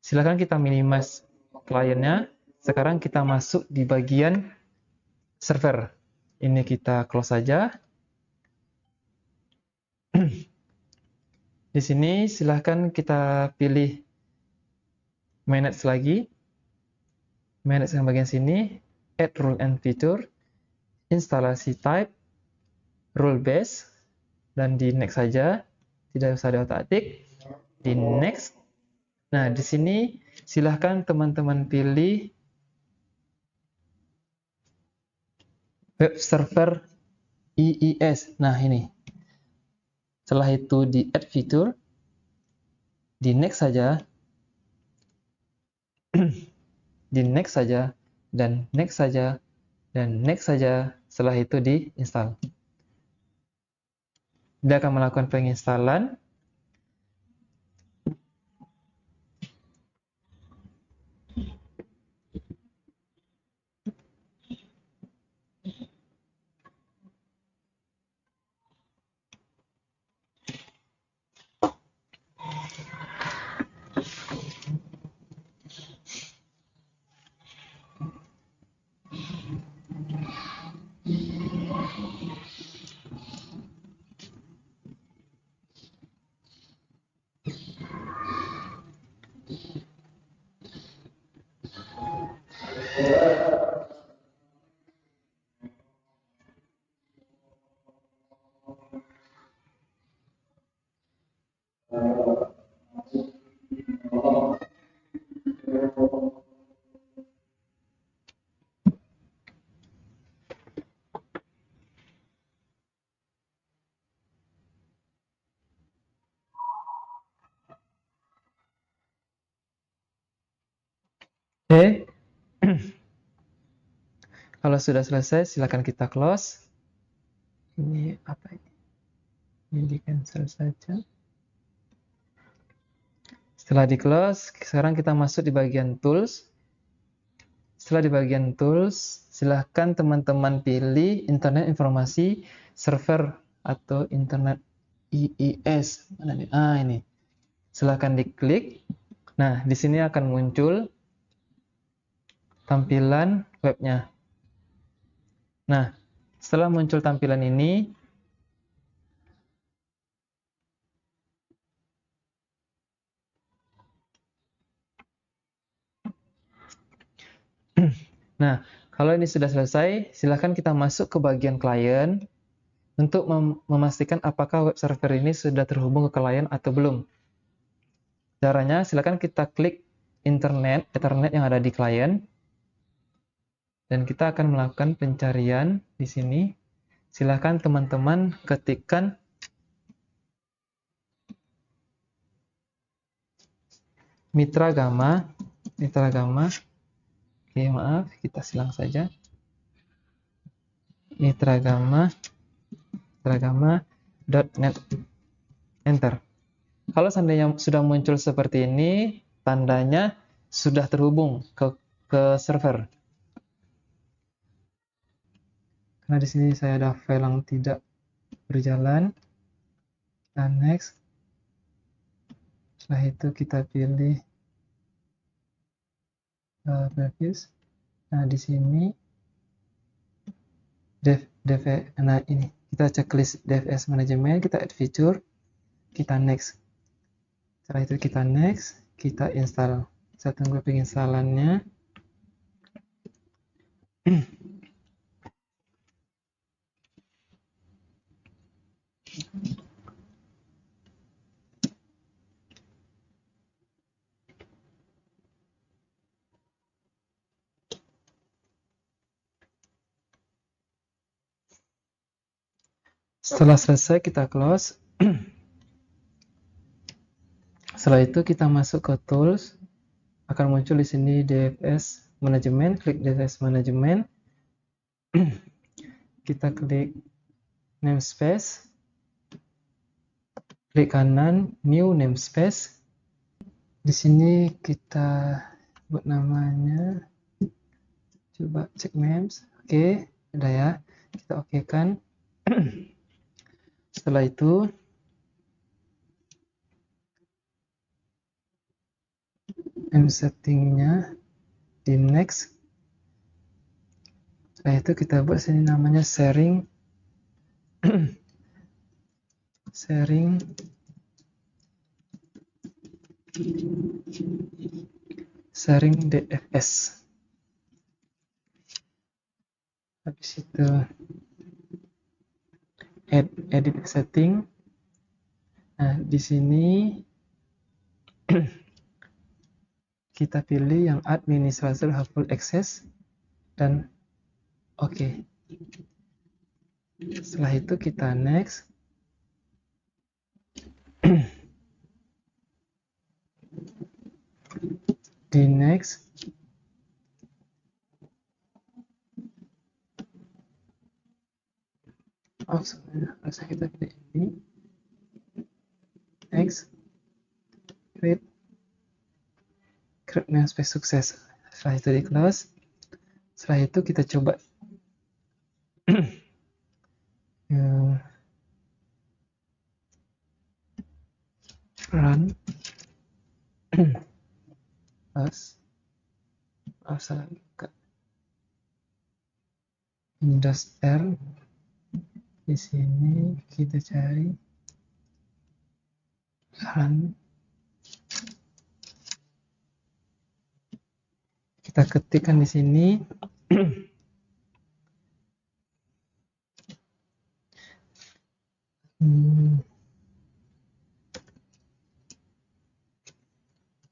silakan kita minimize kliennya. Sekarang kita masuk di bagian server. Ini kita close saja. Di sini silahkan kita pilih manage lagi. Manage yang bagian sini, add rule and feature, instalasi type, rule base, dan di next saja, tidak usah diotak-atik. Di next. Nah, di sini silahkan teman-teman pilih web server IIS. Nah, ini. Setelah itu di add feature, di next saja, di next saja, dan next saja, dan next saja. Setelah itu di install. Dia akan melakukan penginstalan. Oke. Kalau sudah selesai, silakan kita close. Ini apa ini? Ini di cancel saja. Setelah di close, sekarang kita masuk di bagian tools. Setelah di bagian tools, silahkan teman-teman pilih internet informasi server atau internet IIS. Mana nih? Ah, ini. Silahkan diklik. Nah, di sini akan muncul tampilan webnya. Nah, setelah muncul tampilan ini, nah, kalau ini sudah selesai, silahkan kita masuk ke bagian klien untuk memastikan apakah web server ini sudah terhubung ke klien atau belum. Caranya, silahkan kita klik Ethernet yang ada di klien, dan kita akan melakukan pencarian di sini. Silahkan teman-teman ketikkan Mitra Gama. Oke, maaf, kita silang saja. mitragama.net. Enter. Kalau seandainya sudah muncul seperti ini, tandanya sudah terhubung ke server. Karena di sini saya ada file yang tidak berjalan. Dan next. Setelah itu kita pilih previous. Nah, di sini nah ini kita checklist DFS manajemen, kita add feature, kita next. Setelah itu kita next, kita install. Saya tunggu penginstalannya. Setelah selesai kita close. Setelah itu kita masuk ke tools. Akan muncul di sini DFS manajemen, klik DFS manajemen. Kita klik namespace. Klik kanan new namespace. Di sini kita buat namanya, coba cek names. Oke, udah ya. Kita oke kan. Setelah itu name settingnya di next. Setelah itu kita buat sini namanya sharing sharing DFS. Habis itu edit setting. Nah, di sini kita pilih yang administrator have full access dan oke. Setelah itu kita next. Di next. Oh, sebenarnya harusnya kita pilih ini. Next. Create namespace sukses. Setelah itu di close. Setelah itu kita coba run salah buka Windows R. Di sini kita cari run. Kita ketikkan di sini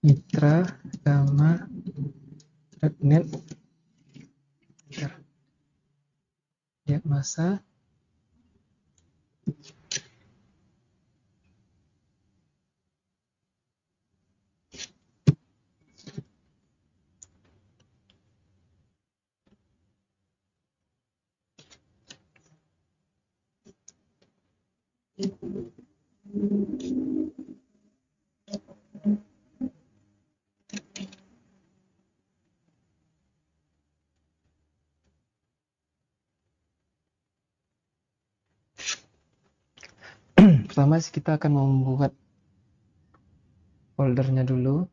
mitragama.net diagnosa pertama kita akan membuat foldernya dulu.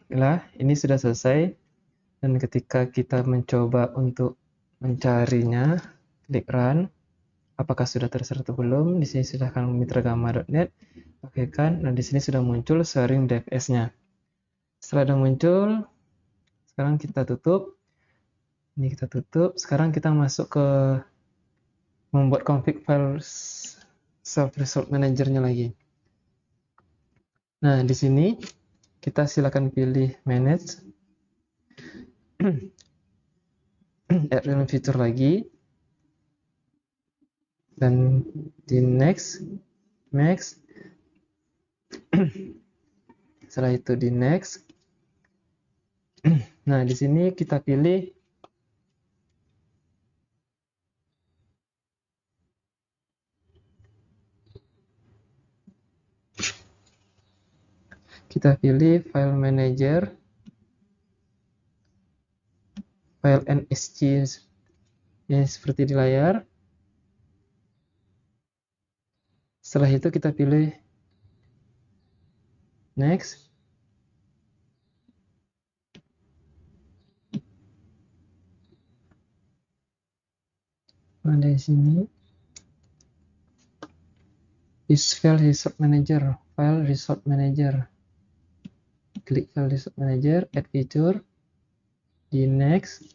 Nah, ini sudah selesai. Dan ketika kita mencoba untuk mencarinya, klik run. Apakah sudah terserah atau belum? Di sini sudah akan mitragama.net. Oke kan? Nah, di sini sudah muncul sharing DFS-nya. Setelah sudah muncul, sekarang kita tutup. Ini kita tutup. Sekarang kita masuk ke membuat config file self result manager-nya lagi. Nah, di sini kita silakan pilih manage. Add random feature lagi. Dan di next. Setelah itu di next. Nah, di sini kita pilih file manager, file NSC yang seperti di layar. Setelah itu kita pilih next. Nah, di sini is file resort manager, klik file resort manager, add feature, di next.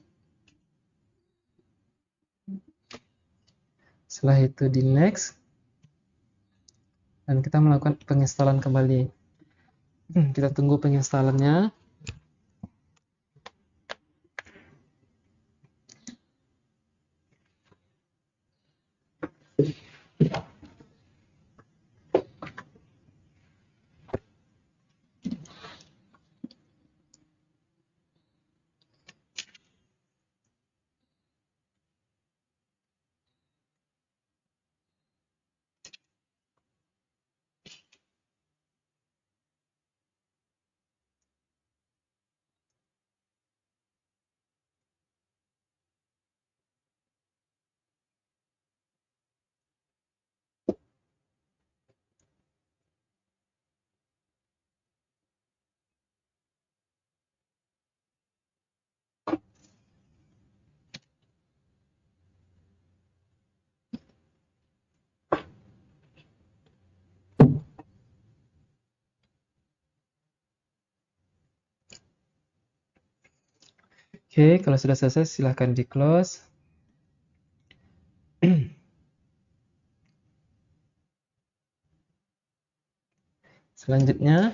Setelah itu di next, dan kita melakukan penginstalan kembali. Kita tunggu penginstalannya. Oke, kalau sudah selesai silahkan di close. Selanjutnya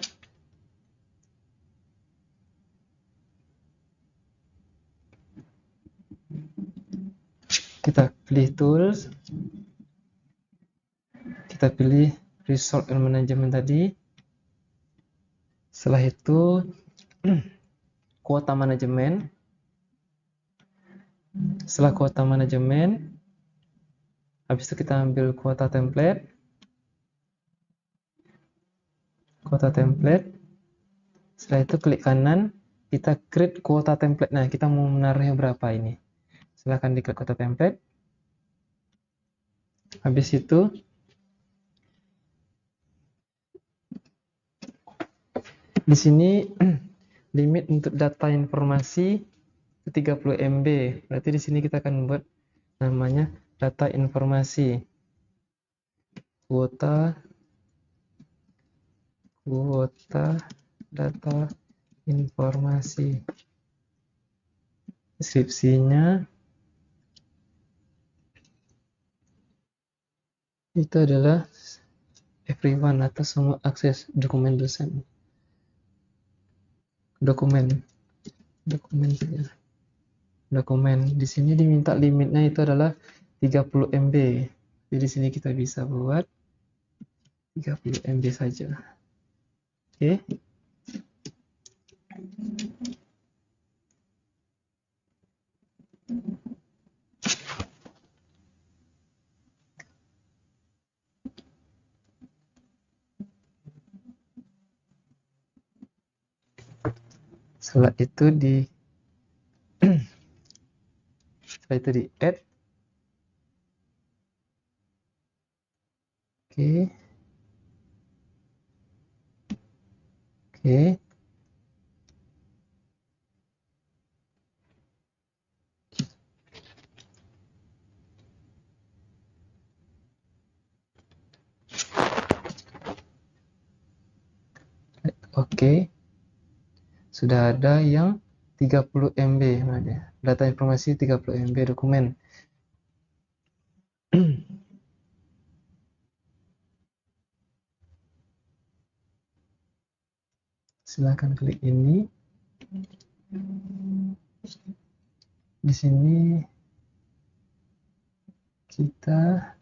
kita pilih tools, kita pilih resource and management tadi. Setelah itu kuota manajemen. Setelah kuota manajemen, habis itu kita ambil kuota template. Kuota template. Setelah itu klik kanan, kita create kuota template. Nah, kita mau menaruhnya berapa ini? Silahkan diklik kuota template. Habis itu di sini limit untuk data informasi 30 MB. Berarti di sini kita akan buat namanya data informasi. Kuota data informasi. Deskripsinya itu adalah everyone atau semua akses dokumen dosen. Dokumen saja. Dokumen. Di sini diminta limitnya itu adalah 30 MB. Jadi di sini kita bisa buat 30 MB saja. Oke. Setelah itu di add. Oke. Oke. Oke. Sudah ada yang 30 MB. Data informasi 30 MB dokumen. Silakan klik ini. Di sini kita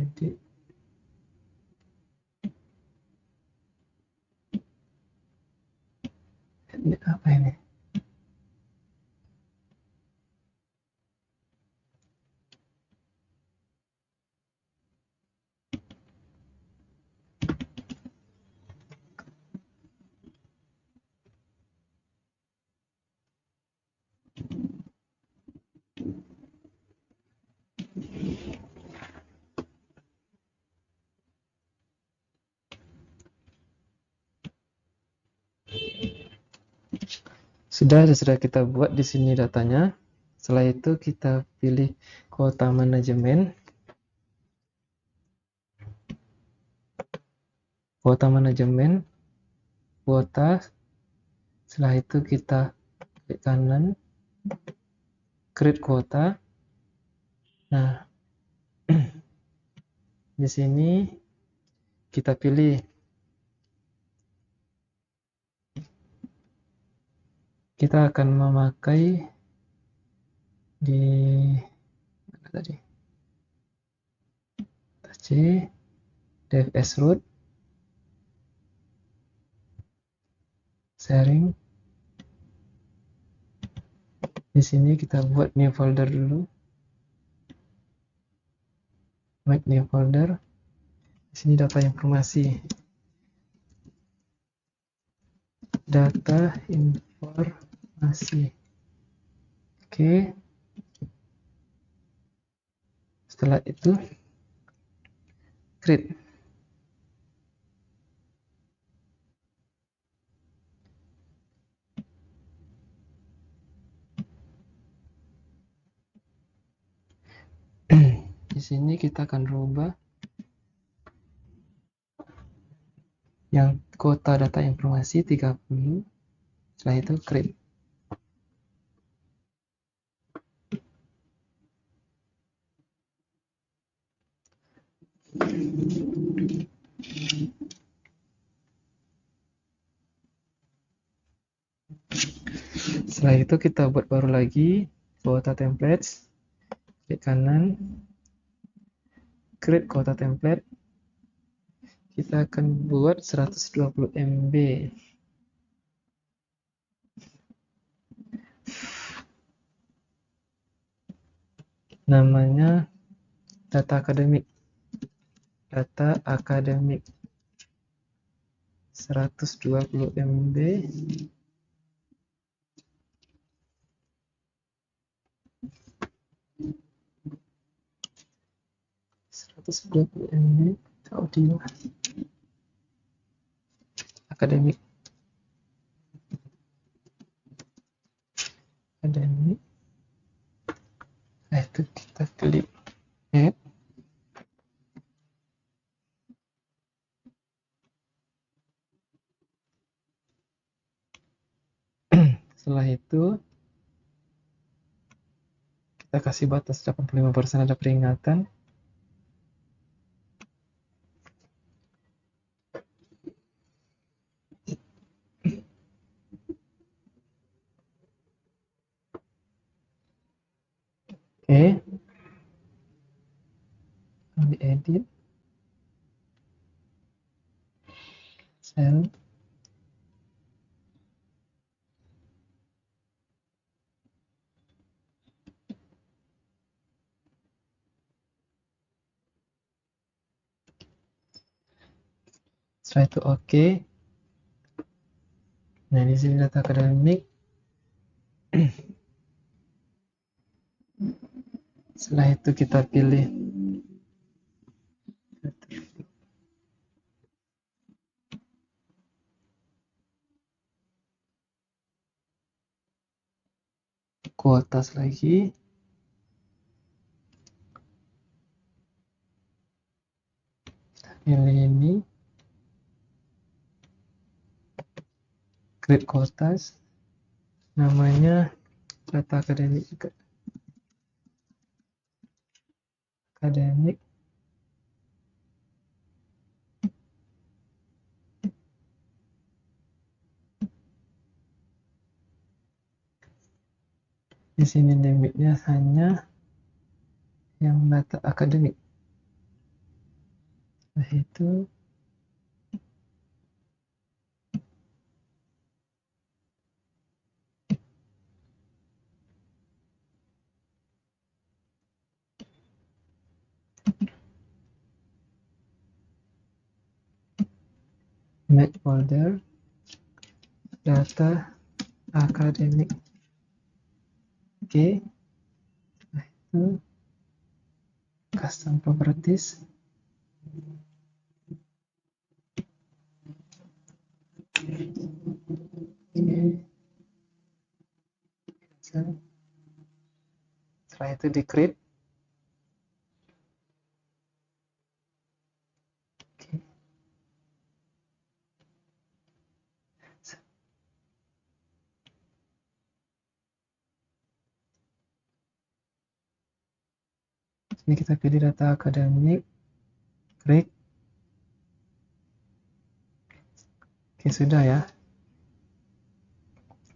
edit. Ini apa ini? Sudah kita buat di sini datanya. Setelah itu kita pilih kuota manajemen. Kuota manajemen, kuota. Setelah itu kita klik kanan, create kuota. Nah, di sini kita pilih kita akan memakai di mana tadi? C DFS root sharing. Di sini kita buat new folder dulu. Make new folder. Di sini data informasi. Data informasi. Oke. Setelah itu create. sini kita akan rubah yang kuota data informasi 30. Setelah itu create. Setelah itu kita buat baru lagi kuota templates, klik kanan, create kuota template. Kita akan buat 120 MB. Namanya data akademik. Data akademik 120 MB. MB audio akademik. Nah, itu kita klik add. Setelah itu kita kasih batas 85% ada peringatan. Oke. Diedit. Send. Setelah itu oke. Nah, di sini data akademik. Setelah itu kita pilih kuotas lagi. Pilih ini. Create kuotas. Namanya data akademik juga. Akademik. Di sini limitnya hanya yang data akademik. Nah, itu make folder data akademik. Oke. Nah, itu custom properties. Ini. Setelah itu di create. Oke. Ini kita pilih data akademik, klik. Oke, sudah ya.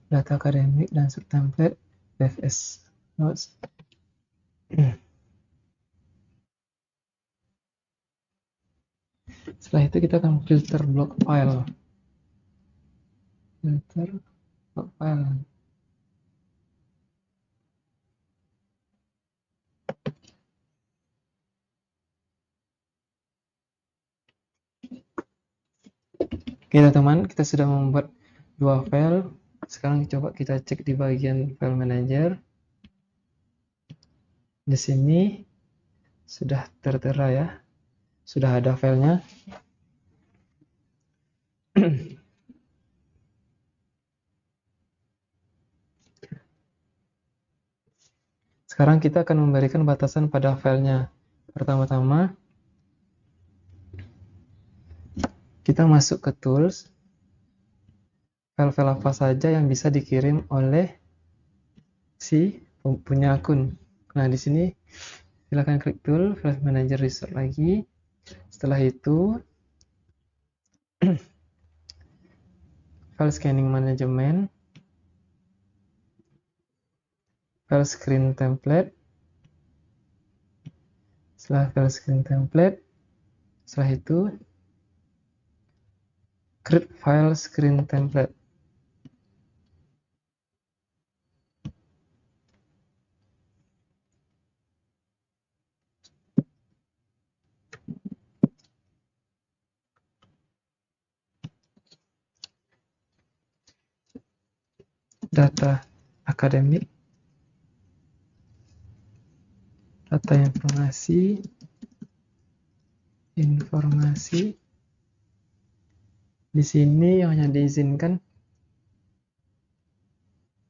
Data akademik dan subtemplate FS notes. Setelah itu kita akan filter block file. Filter block file. Oke teman-teman, kita sudah membuat 2 file. Sekarang coba kita cek di bagian file manager. Di sini sudah tertera ya, sudah ada filenya. Sekarang kita akan memberikan batasan pada filenya. Pertama-tama kita masuk ke tools, file-file apa saja yang bisa dikirim oleh si punya akun. Nah, di sini silakan klik tool, file manager resource lagi. Setelah itu file scanning management, file screen template. Setelah file screen template, setelah itu create file screen template. Data akademik, data informasi. Di sini yang hanya diizinkan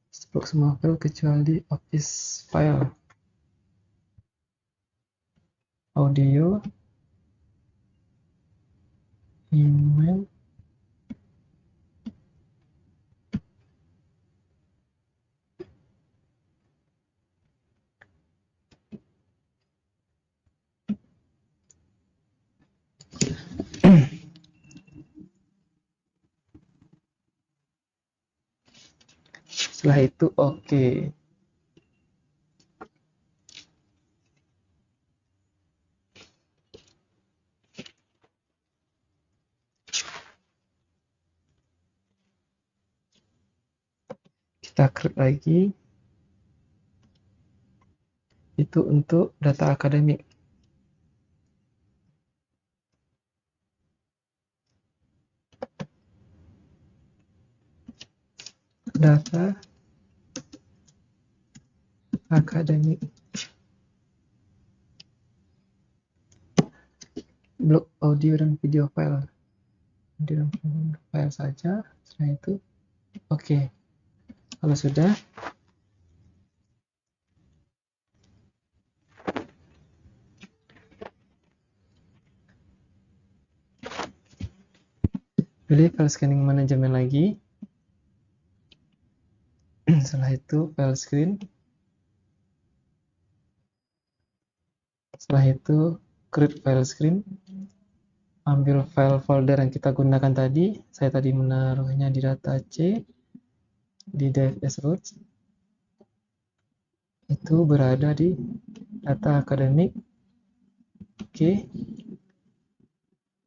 stroke semua file kecuali office file, audio, email, setelah itu oke. Kita create lagi, itu untuk data akademik. Data akademik, blok audio dan video file, audio dan video file saja. Setelah itu oke. Kalau sudah, pilih file scanning management lagi. Setelah itu file screen. Setelah itu create file screen. Ambil file folder yang kita gunakan tadi. Saya tadi menaruhnya di data C, di DFS roots. Itu berada di data akademik. Oke.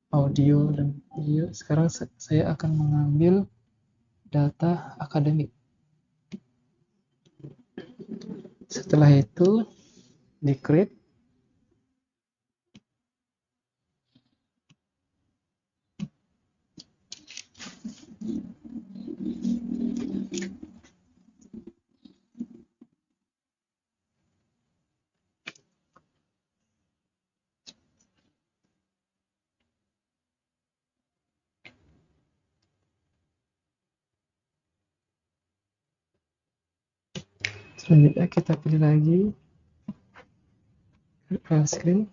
Audio dan video. Sekarang saya akan mengambil data akademik. Setelah itu di create. Selanjutnya kita pilih lagi file screen.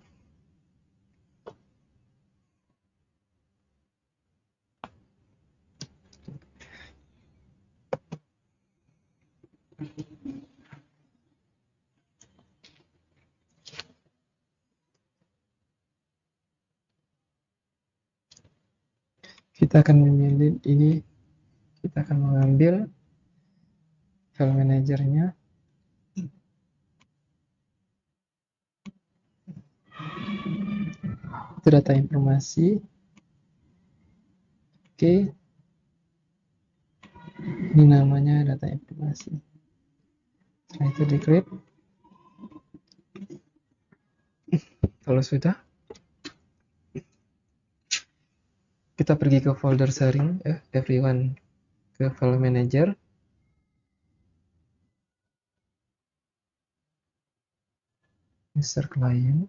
Kita akan memilih ini, kita akan mengambil file manajernya. Itu data informasi. Oke. Ini namanya data informasi. Setelah itu di create. Kalau sudah, kita pergi ke folder sharing everyone, ke file manager. User client.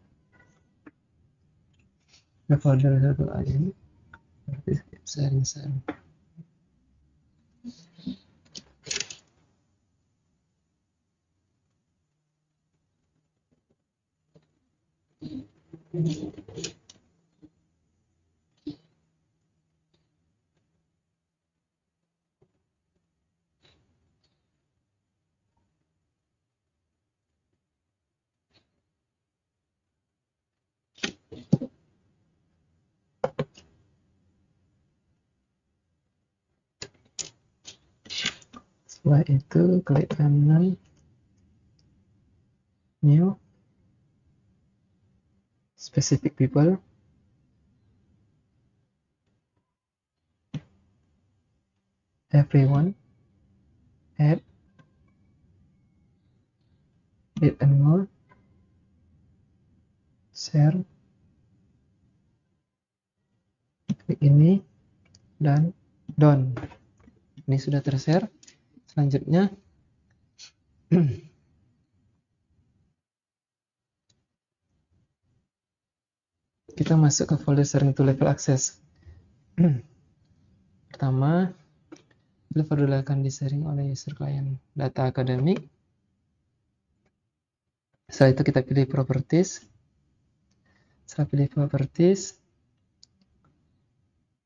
Ke folder user client. Sharing. Setelah itu klik kanan, new, specific people, everyone, add and more, share, klik ini, dan done. Ini sudah tershare. Selanjutnya kita masuk ke folder sharing to level access. Pertama, folder akan di-sharing oleh user client data akademik. Setelah itu kita pilih properties. Setelah pilih properties,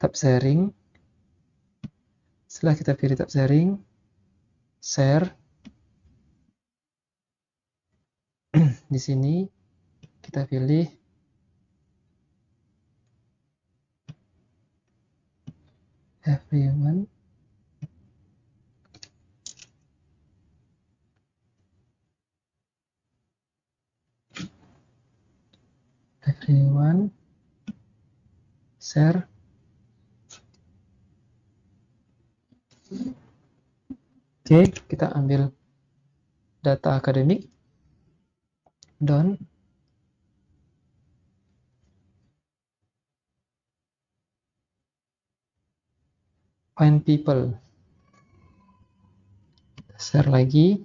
tab sharing. Setelah kita pilih tab sharing, share. Di sini kita pilih everyone. Everyone, share. Oke, kita ambil data akademik, done. Find people, share lagi.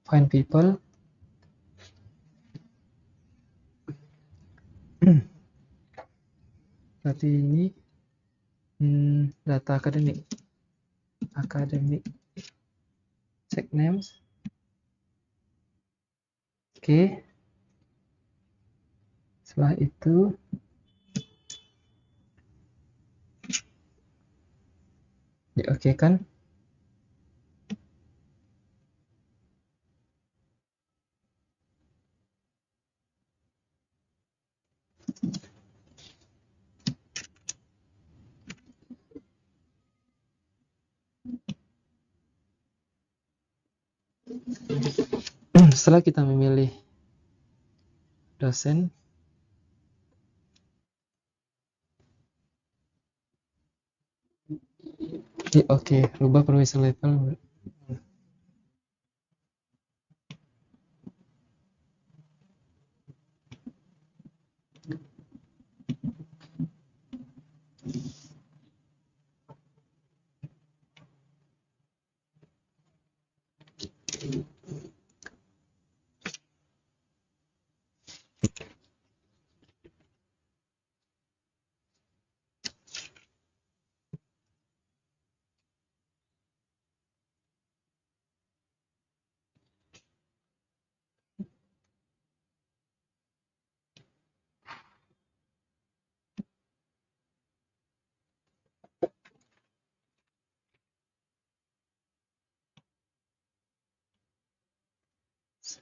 Find people. Berarti ini data akademik. Check names. Oke. Setelah itu di-oke-kan. Setelah kita memilih dosen, oke, rubah permission level.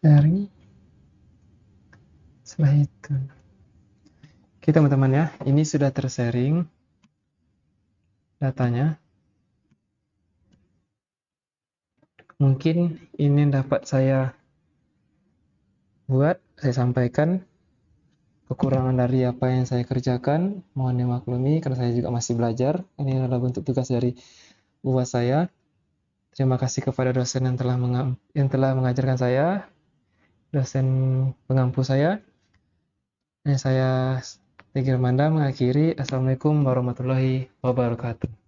Sharing. Setelah itu, oke teman-teman ya, ini sudah tersharing datanya. Mungkin ini dapat saya buat, saya sampaikan kekurangan dari apa yang saya kerjakan. Mohon dimaklumi karena saya juga masih belajar. Ini adalah bentuk tugas dari buat saya. Terima kasih kepada dosen yang telah mengajarkan saya, dosen pengampu saya. Saya Tegi Ramanda mengakhiri. Assalamualaikum warahmatullahi wabarakatuh.